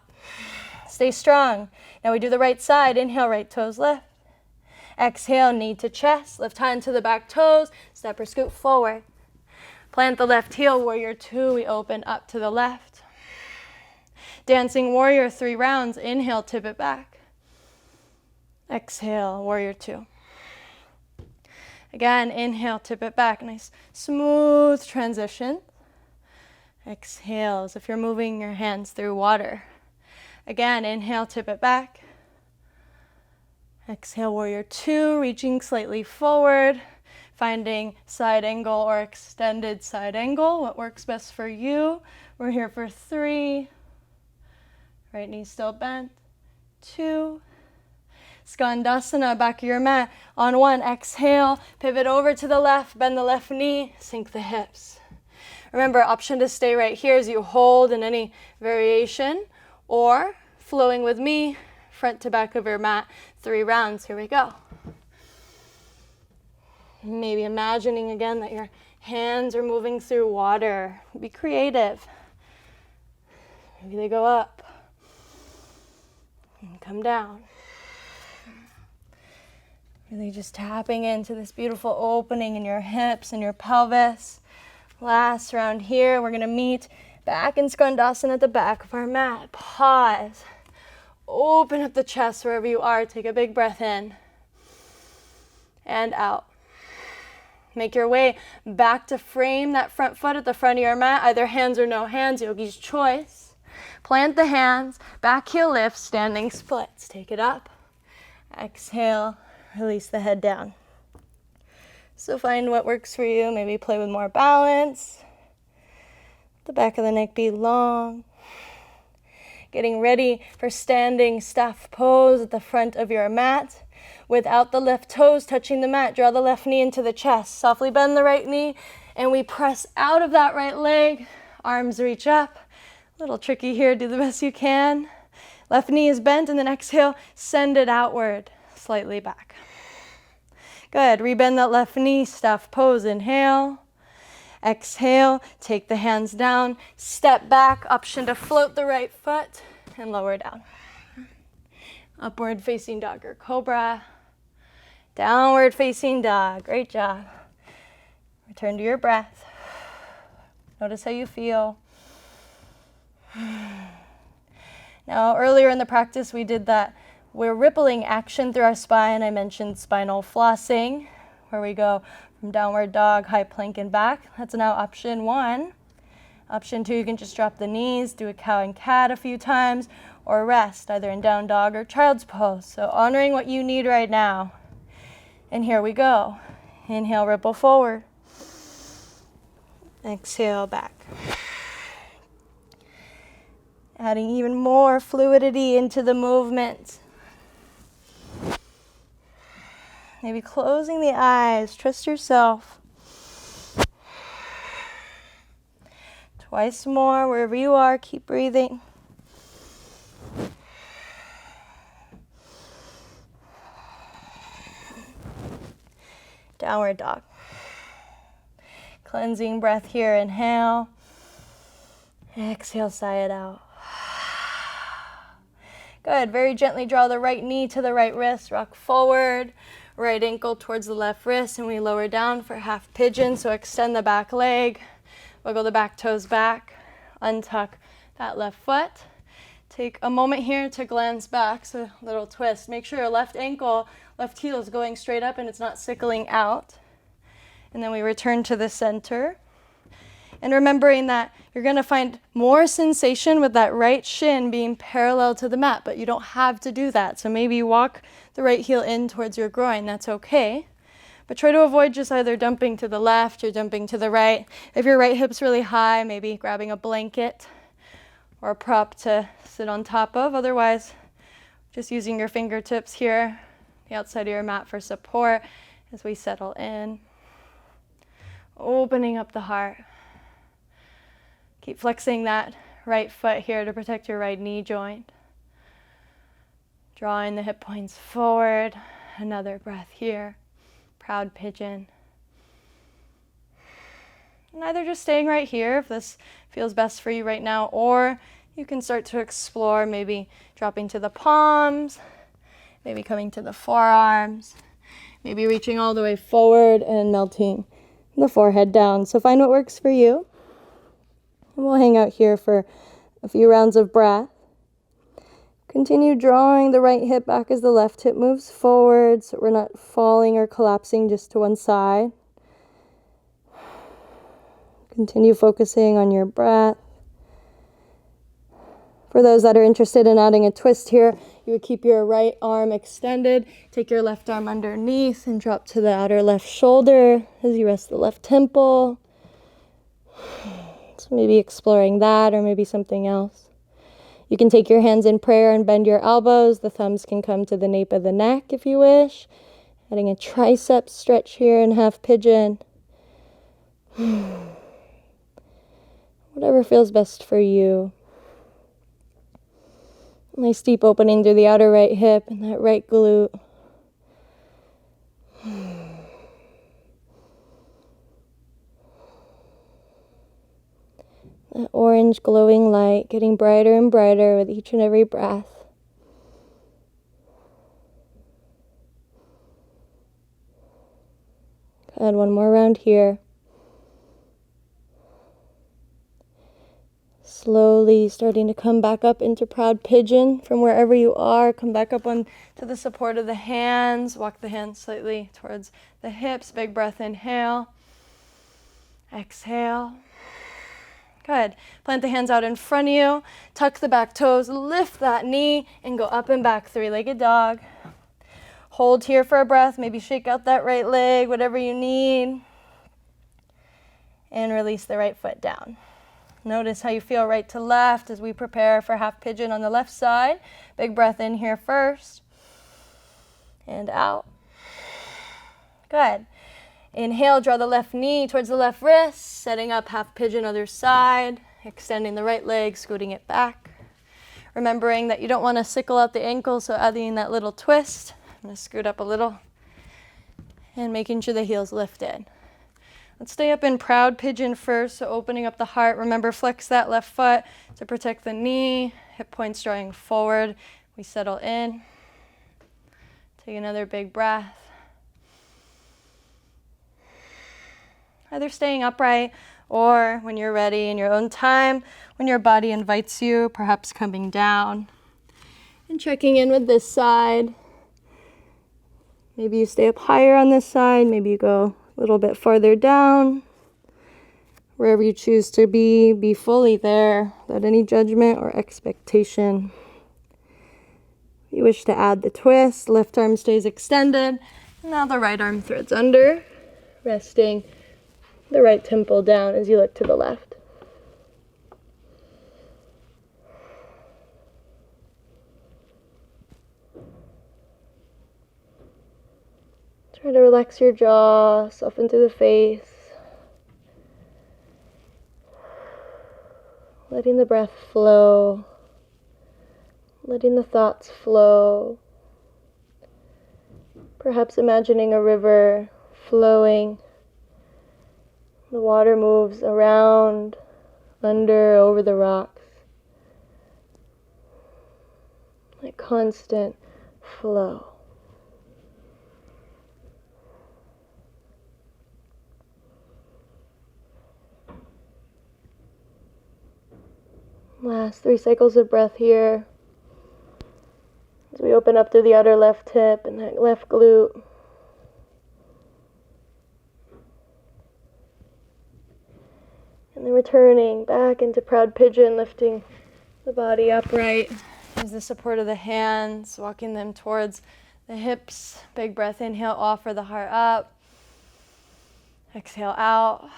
Stay strong. Now we do the right side. Inhale, right toes lift. Exhale, knee to chest, lift hand to the back toes, step or scoot forward. Plant the left heel, warrior two, we open up to the left. Dancing warrior, 3 rounds. Inhale, tip it back. Exhale, warrior two. Again, inhale, tip it back. Nice, smooth transition. Exhale, as if you're moving your hands through water. Again, inhale, tip it back. Exhale, warrior two, reaching slightly forward. Finding side angle or extended side angle, what works best for you. We're here for 3. Right knee still bent. 2. Skandasana, back of your mat. On 1, exhale, pivot over to the left, bend the left knee, sink the hips. Remember, option to stay right here as you hold in any variation, or flowing with me, front to back of your mat, 3 rounds. Here we go. Maybe imagining again that your hands are moving through water. Be creative. Maybe they go up and come down. Really just tapping into this beautiful opening in your hips and your pelvis. Last round here, we're going to meet back in Skandasana at the back of our mat. Pause. Open up the chest wherever you are. Take a big breath in and out. Make your way back to frame that front foot at the front of your mat, either hands or no hands, yogi's choice. Plant the hands, back heel lift, standing splits. Take it up. Exhale, release the head down. So find what works for you. Maybe play with more balance. The back of the neck be long. Getting ready for standing staff pose at the front of your mat. Without the left toes touching the mat, draw the left knee into the chest. Softly bend the right knee, and we press out of that right leg. Arms reach up. A little tricky here, do the best you can. Left knee is bent, and then exhale, send it outward, slightly back. Good, rebend that left knee, staff pose, inhale. Exhale, take the hands down, step back, option to float the right foot, and lower down. Upward facing dog or cobra. Downward facing dog. Great job. Return to your breath. Notice how you feel. Now, earlier in the practice, we did that. We're rippling action through our spine. I mentioned spinal flossing, where we go from downward dog, high plank, and back. That's now option 1. Option 2, you can just drop the knees, do a cow and cat a few times, or rest, either in down dog or child's pose. So honoring what you need right now. And here we go. Inhale, ripple forward. Exhale, back. Adding even more fluidity into the movement. Maybe closing the eyes. Trust yourself. Twice more, wherever you are, keep breathing. Downward dog. Cleansing breath here, inhale. Exhale, sigh it out. Good, very gently draw the right knee to the right wrist, rock forward, right ankle towards the left wrist, and we lower down for half pigeon, so extend the back leg, wiggle the back toes back, untuck that left foot. Take a moment here to glance back, so a little twist. Make sure your left ankle, left heel is going straight up and it's not sickling out. And then we return to the center. And remembering that you're going to find more sensation with that right shin being parallel to the mat, but you don't have to do that. So maybe you walk the right heel in towards your groin. That's okay. But try to avoid just either dumping to the left or dumping to the right. If your right hip's really high, maybe grabbing a blanket or a prop to sit on top of. Otherwise, just using your fingertips here, the outside of your mat for support as we settle in. Opening up the heart. Keep flexing that right foot here to protect your right knee joint. Drawing the hip points forward. Another breath here. Proud pigeon. And either just staying right here if this feels best for you right now, or you can start to explore maybe dropping to the palms, maybe coming to the forearms, maybe reaching all the way forward and melting the forehead down. So find what works for you. And we'll hang out here for a few rounds of breath. Continue drawing the right hip back as the left hip moves forward so we're not falling or collapsing just to one side. Continue focusing on your breath. For those that are interested in adding a twist here, you would keep your right arm extended, take your left arm underneath and drop to the outer left shoulder as you rest the left temple. So maybe exploring that or maybe something else. You can take your hands in prayer and bend your elbows. The thumbs can come to the nape of the neck if you wish. Adding a tricep stretch here in half pigeon. Whatever feels best for you. Nice deep opening through the outer right hip and that right glute. That orange glowing light getting brighter and brighter with each and every breath. Add one more round here. Slowly starting to come back up into proud pigeon from wherever you are. Come back up on to the support of the hands. Walk the hands slightly towards the hips. Big breath, inhale. Exhale. Good. Plant the hands out in front of you. Tuck the back toes. Lift that knee and go up and back. Three-legged dog. Hold here for a breath. Maybe shake out that right leg, whatever you need. And release the right foot down. Notice how you feel right to left as we prepare for half pigeon on the left side. Big breath in here first. And out. Good. Inhale, draw the left knee towards the left wrist, setting up half pigeon other side, extending the right leg, scooting it back. Remembering that you don't want to sickle out the ankle, so adding that little twist. I'm going to scoot up a little and making sure the heel's lifted. Let's stay up in proud pigeon first, so opening up the heart. Remember, flex that left foot to protect the knee, hip points drawing forward. We settle in. Take another big breath. Either staying upright or when you're ready in your own time, when your body invites you, perhaps coming down and checking in with this side. Maybe you stay up higher on this side. Maybe you go a little bit farther down. Wherever you choose to be fully there without any judgment or expectation. If you wish to add the twist, left arm stays extended. Now the right arm threads under, resting the right temple down as you look to the left. Try to relax your jaw, soften through the face. Letting the breath flow, letting the thoughts flow. Perhaps imagining a river flowing. The water moves around, under, over the rocks. Like constant flow. Last 3 cycles of breath here. As we open up through the outer left hip and that left glute. And then returning back into proud pigeon, lifting the body upright. Use the support of the hands, walking them towards the hips. Big breath, inhale, offer the heart up. Exhale out.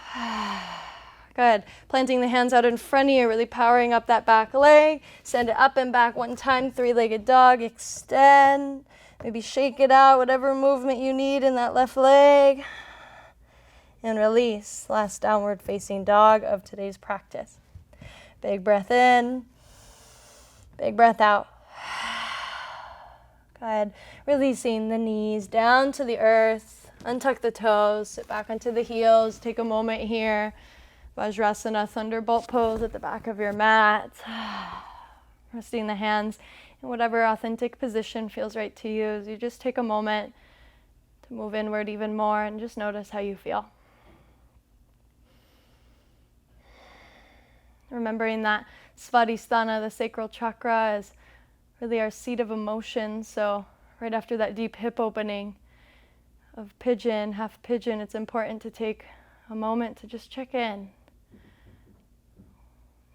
Good. Planting the hands out in front of you, really powering up that back leg. Send it up and back one time, 3-legged dog. Extend. Maybe shake it out, whatever movement you need in that left leg. And release. Last downward facing dog of today's practice. Big breath in. Big breath out. Good. Releasing the knees down to the earth. Untuck the toes. Sit back onto the heels. Take a moment here. Vajrasana, thunderbolt pose at the back of your mat. Resting the hands in whatever authentic position feels right to you. As you just take a moment to move inward even more and just notice how you feel. Remembering that Svadhishthana, the sacral chakra, is really our seat of emotion. So right after that deep hip opening of pigeon, half pigeon, it's important to take a moment to just check in.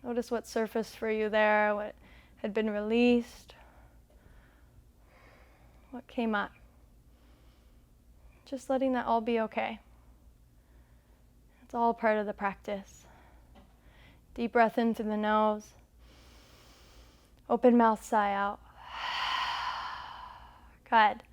Notice what surfaced for you there, what had been released, what came up. Just letting that all be okay. It's all part of the practice. Deep breath in through the nose. Open mouth, sigh out. Good.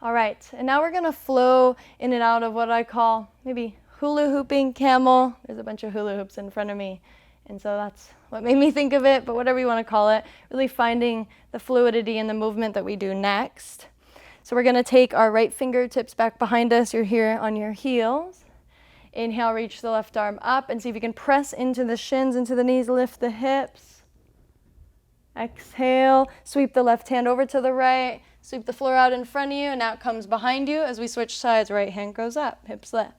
All right, and now we're gonna flow in and out of what I call maybe hula hooping camel. There's a bunch of hula hoops in front of me. And so that's what made me think of it, but whatever you want to call it, really finding the fluidity in the movement that we do next. So we're going to take our right fingertips back behind us. You're here on your heels. Inhale, reach the left arm up and see if you can press into the shins, into the knees, lift the hips. Exhale, sweep the left hand over to the right, sweep the floor out in front of you, and now it comes behind you. As we switch sides, right hand goes up, hips left.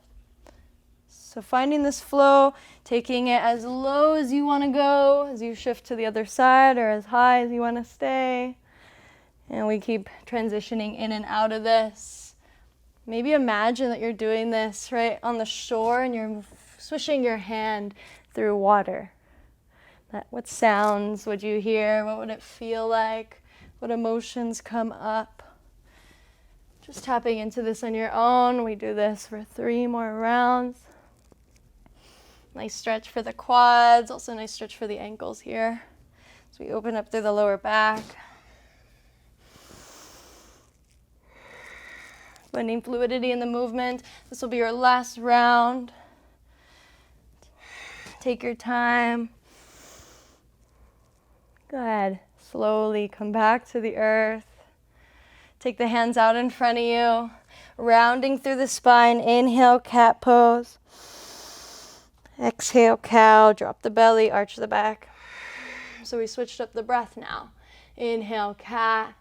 So finding this flow, taking it as low as you want to go as you shift to the other side, or as high as you want to stay. And we keep transitioning in and out of this. Maybe imagine that you're doing this right on the shore and you're swishing your hand through water. What sounds would you hear? What would it feel like? What emotions come up? Just tapping into this on your own. We do this for 3 more rounds. Nice stretch for the quads, also nice stretch for the ankles here. So we open up through the lower back. Finding fluidity in the movement. This will be your last round. Take your time. Good. Slowly come back to the earth. Take the hands out in front of you. Rounding through the spine. Inhale, cat pose. Exhale, cow. Drop the belly, arch the back. So we switched up the breath now. Inhale, cat.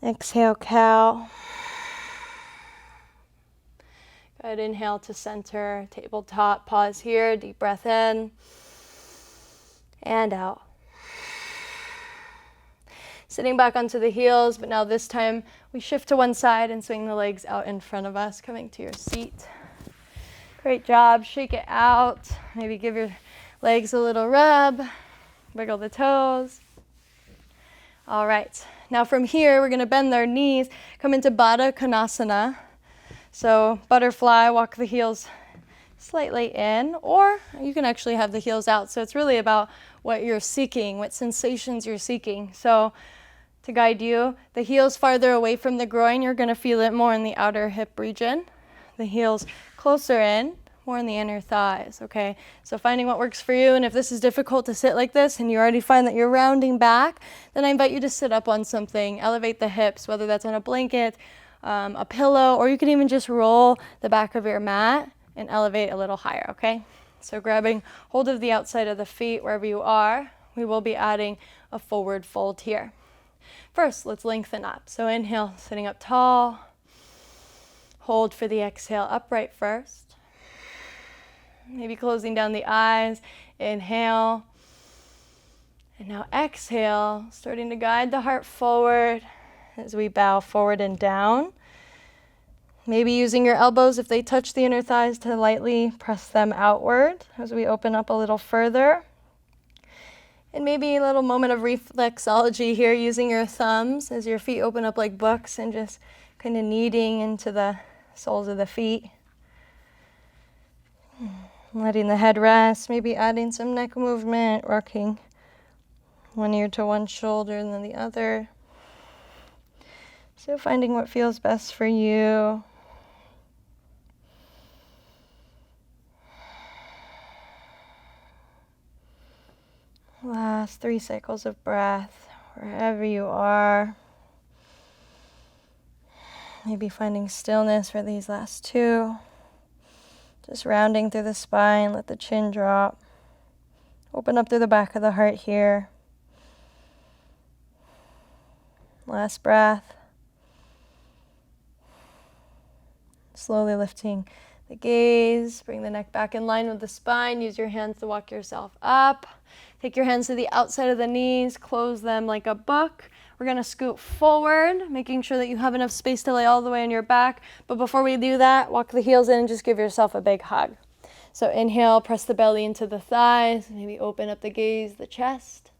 Exhale, cow. Go ahead, inhale to center, tabletop. Pause here, deep breath in and out. Sitting back onto the heels, but now this time we shift to one side and swing the legs out in front of us, coming to your seat. Great job. Shake it out. Maybe give your legs a little rub. Wiggle the toes. All right. Now from here, we're going to bend our knees, come into Baddha Konasana. So butterfly, walk the heels slightly in, or you can actually have the heels out. So it's really about what you're seeking, what sensations you're seeking. So to guide you, the heels farther away from the groin, you're going to feel it more in the outer hip region. The heels closer in, more in the inner thighs, okay? So finding what works for you, and if this is difficult to sit like this and you already find that you're rounding back, then I invite you to sit up on something, elevate the hips, whether that's on a blanket, a pillow, or you can even just roll the back of your mat and elevate a little higher, okay? So grabbing hold of the outside of the feet wherever you are, we will be adding a forward fold here. First, let's lengthen up. So inhale, sitting up tall. Hold for the exhale, upright first. Maybe closing down the eyes. Inhale. And now exhale, starting to guide the heart forward as we bow forward and down. Maybe using your elbows, if they touch the inner thighs, to lightly press them outward as we open up a little further. And maybe a little moment of reflexology here, using your thumbs as your feet open up like books and just kind of kneading into the soles of the feet. Letting the head rest, maybe adding some neck movement, rocking one ear to one shoulder and then the other. So finding what feels best for you. Last 3 cycles of breath, wherever you are. Maybe finding stillness for these last 2. Just rounding through the spine, let the chin drop. Open up through the back of the heart here. Last breath. Slowly lifting the gaze, bring the neck back in line with the spine. Use your hands to walk yourself up. Take your hands to the outside of the knees, close them like a book. We're going to scoot forward, making sure that you have enough space to lay all the way on your back. But before we do that, walk the heels in and just give yourself a big hug. So inhale, press the belly into the thighs, maybe open up the gaze, the chest.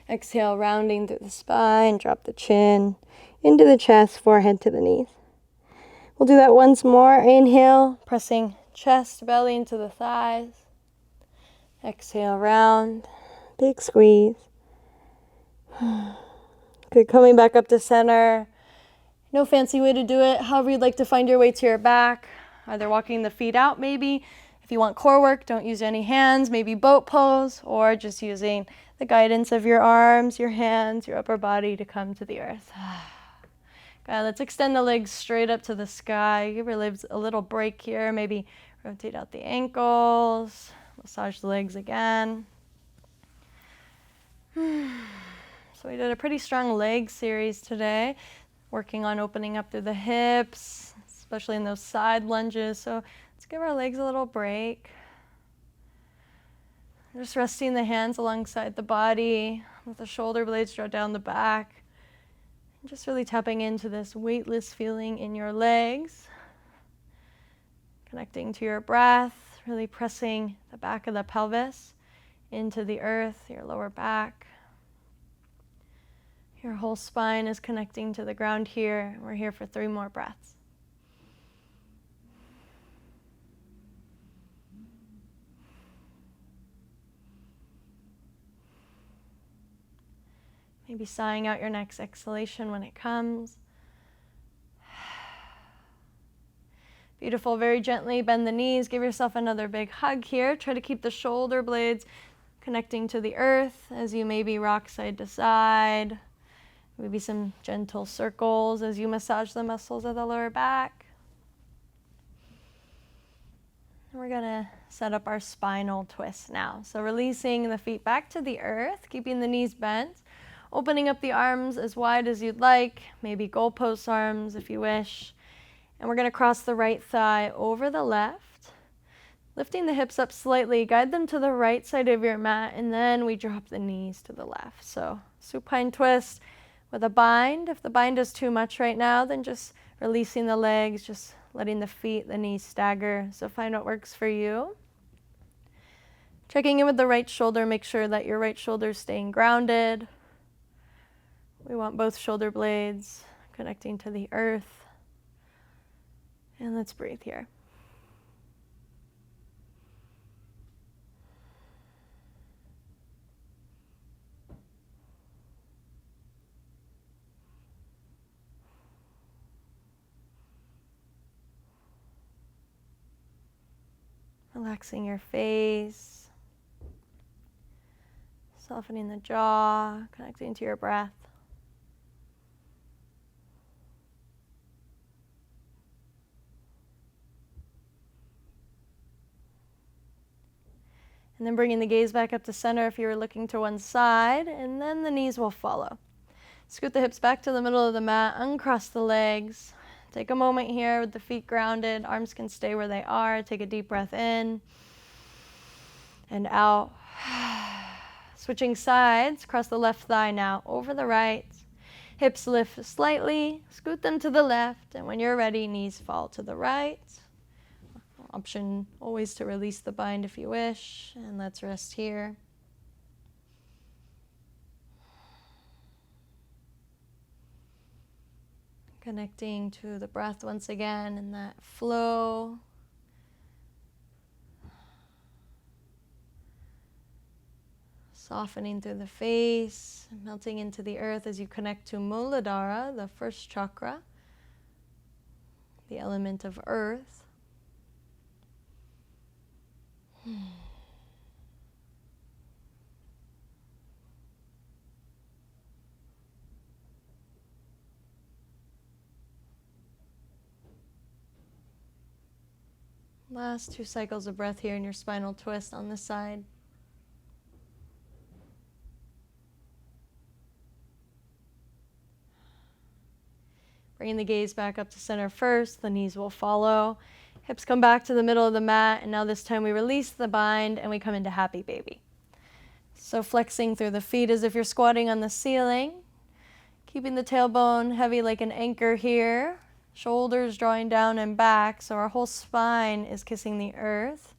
Exhale, rounding through the spine, drop the chin into the chest, forehead to the knees. We'll do that once more. Inhale, pressing chest, belly into the thighs. Exhale, round, big squeeze. Good, coming back up to center. No fancy way to do it. However you'd like to find your way to your back. Either walking the feet out maybe. If you want core work, don't use any hands. Maybe boat pose, or just using the guidance of your arms, your hands, your upper body to come to the earth. Good, let's extend the legs straight up to the sky. Give your legs a little break here. Maybe rotate out the ankles. Massage the legs again. So we did a pretty strong leg series today, working on opening up through the hips, especially in those side lunges. So let's give our legs a little break. Just resting the hands alongside the body, with the shoulder blades draw down the back. Just really tapping into this weightless feeling in your legs. Connecting to your breath, really pressing the back of the pelvis into the earth, your lower back. Your whole spine is connecting to the ground here. We're here for 3 more breaths. Maybe sighing out your next exhalation when it comes. Beautiful. Very gently bend the knees. Give yourself another big hug here. Try to keep the shoulder blades connecting to the earth as you maybe rock side to side. Maybe some gentle circles as you massage the muscles of the lower back. We're going to set up our spinal twist now. So releasing the feet back to the earth, keeping the knees bent. opening up the arms as wide as you'd like, maybe goalpost arms if you wish. And we're going to cross the right thigh over the left, lifting the hips up slightly, guide them to the right side of your mat, and then we drop the knees to the left. So supine twist with a bind. If the bind is too much right now, then just releasing the legs, just letting the feet, the knees stagger. So find what works for you. Checking in with the right shoulder, make sure that your right shoulder is staying grounded. We want both shoulder blades connecting to the earth. And let's breathe here. Relaxing your face, softening the jaw, connecting to your breath. And then bringing the gaze back up to center if you were looking to one side, and then the knees will follow. Scoot the hips back to the middle of the mat, uncross the legs. Take a moment here with the feet grounded. Arms can stay where they are. Take a deep breath in and out. Switching sides, cross the left thigh now over the right. Hips lift slightly, scoot them to the left, and when you're ready, knees fall to the right. Option always to release the bind if you wish, and let's rest here. Connecting to the breath once again in that flow. Softening through the face, melting into the earth as you connect to Muladhara, the first chakra, the element of earth. Last 2 cycles of breath here in your spinal twist on this side. Bringing the gaze back up to center first, the knees will follow. Hips come back to the middle of the mat, and now this time we release the bind and we come into happy baby. So flexing through the feet as if you're squatting on the ceiling, keeping the tailbone heavy like an anchor here. Shoulders drawing down and back, so our whole spine is kissing the earth.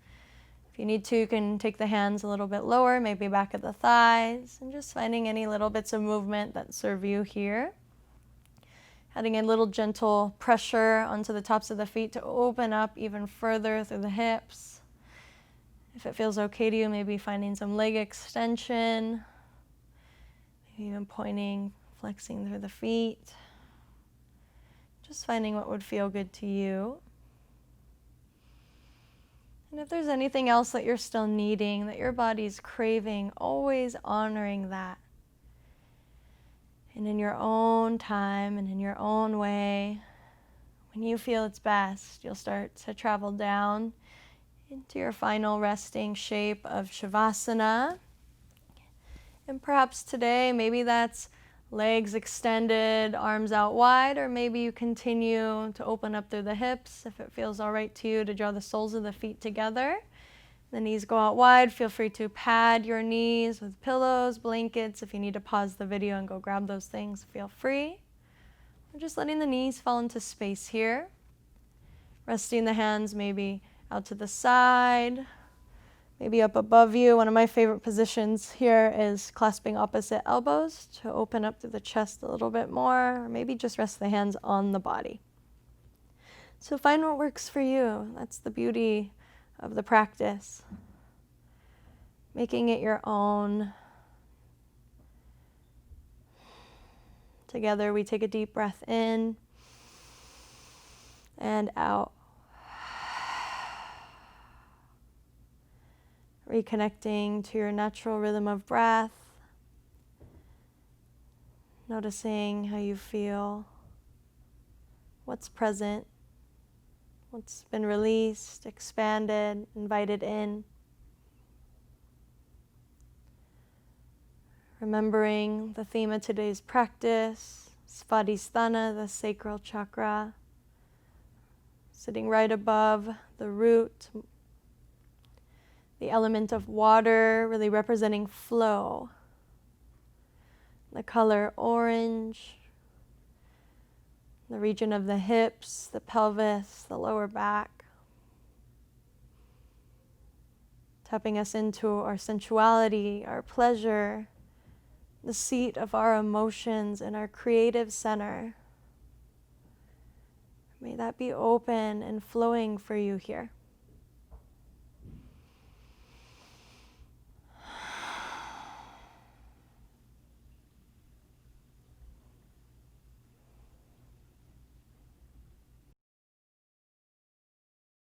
If you need to, you can take the hands a little bit lower, maybe back at the thighs, and just finding any little bits of movement that serve you here. Adding a little gentle pressure onto the tops of the feet to open up even further through the hips. If it feels okay to you, maybe finding some leg extension, maybe even pointing, flexing through the feet. Just finding what would feel good to you. And if there's anything else that you're still needing, that your body's craving, always honoring that. And in your own time and in your own way, when you feel it's best, you'll start to travel down into your final resting shape of Shavasana. And perhaps today, maybe that's legs extended, arms out wide, or maybe you continue to open up through the hips if it feels all right to you to draw the soles of the feet together. The knees go out wide. Feel free to pad your knees with pillows, blankets. If you need to pause the video and go grab those things, feel free. We're just letting the knees fall into space here. Resting the hands maybe out to the side, maybe up above you. One of my favorite positions here is clasping opposite elbows to open up through the chest a little bit more, or maybe just rest the hands on the body. So find what works for you. That's the beauty of the practice. Making it your own. Together we take a deep breath in and out. Reconnecting to your natural rhythm of breath. Noticing how you feel, what's present, what's been released, expanded, invited in. Remembering the theme of today's practice, Svadhishthana, the Sacral Chakra, sitting right above the root, the element of water really representing flow, the color orange, the region of the hips, the pelvis, the lower back, tapping us into our sensuality, our pleasure, the seat of our emotions and our creative center. May that be open and flowing for you here.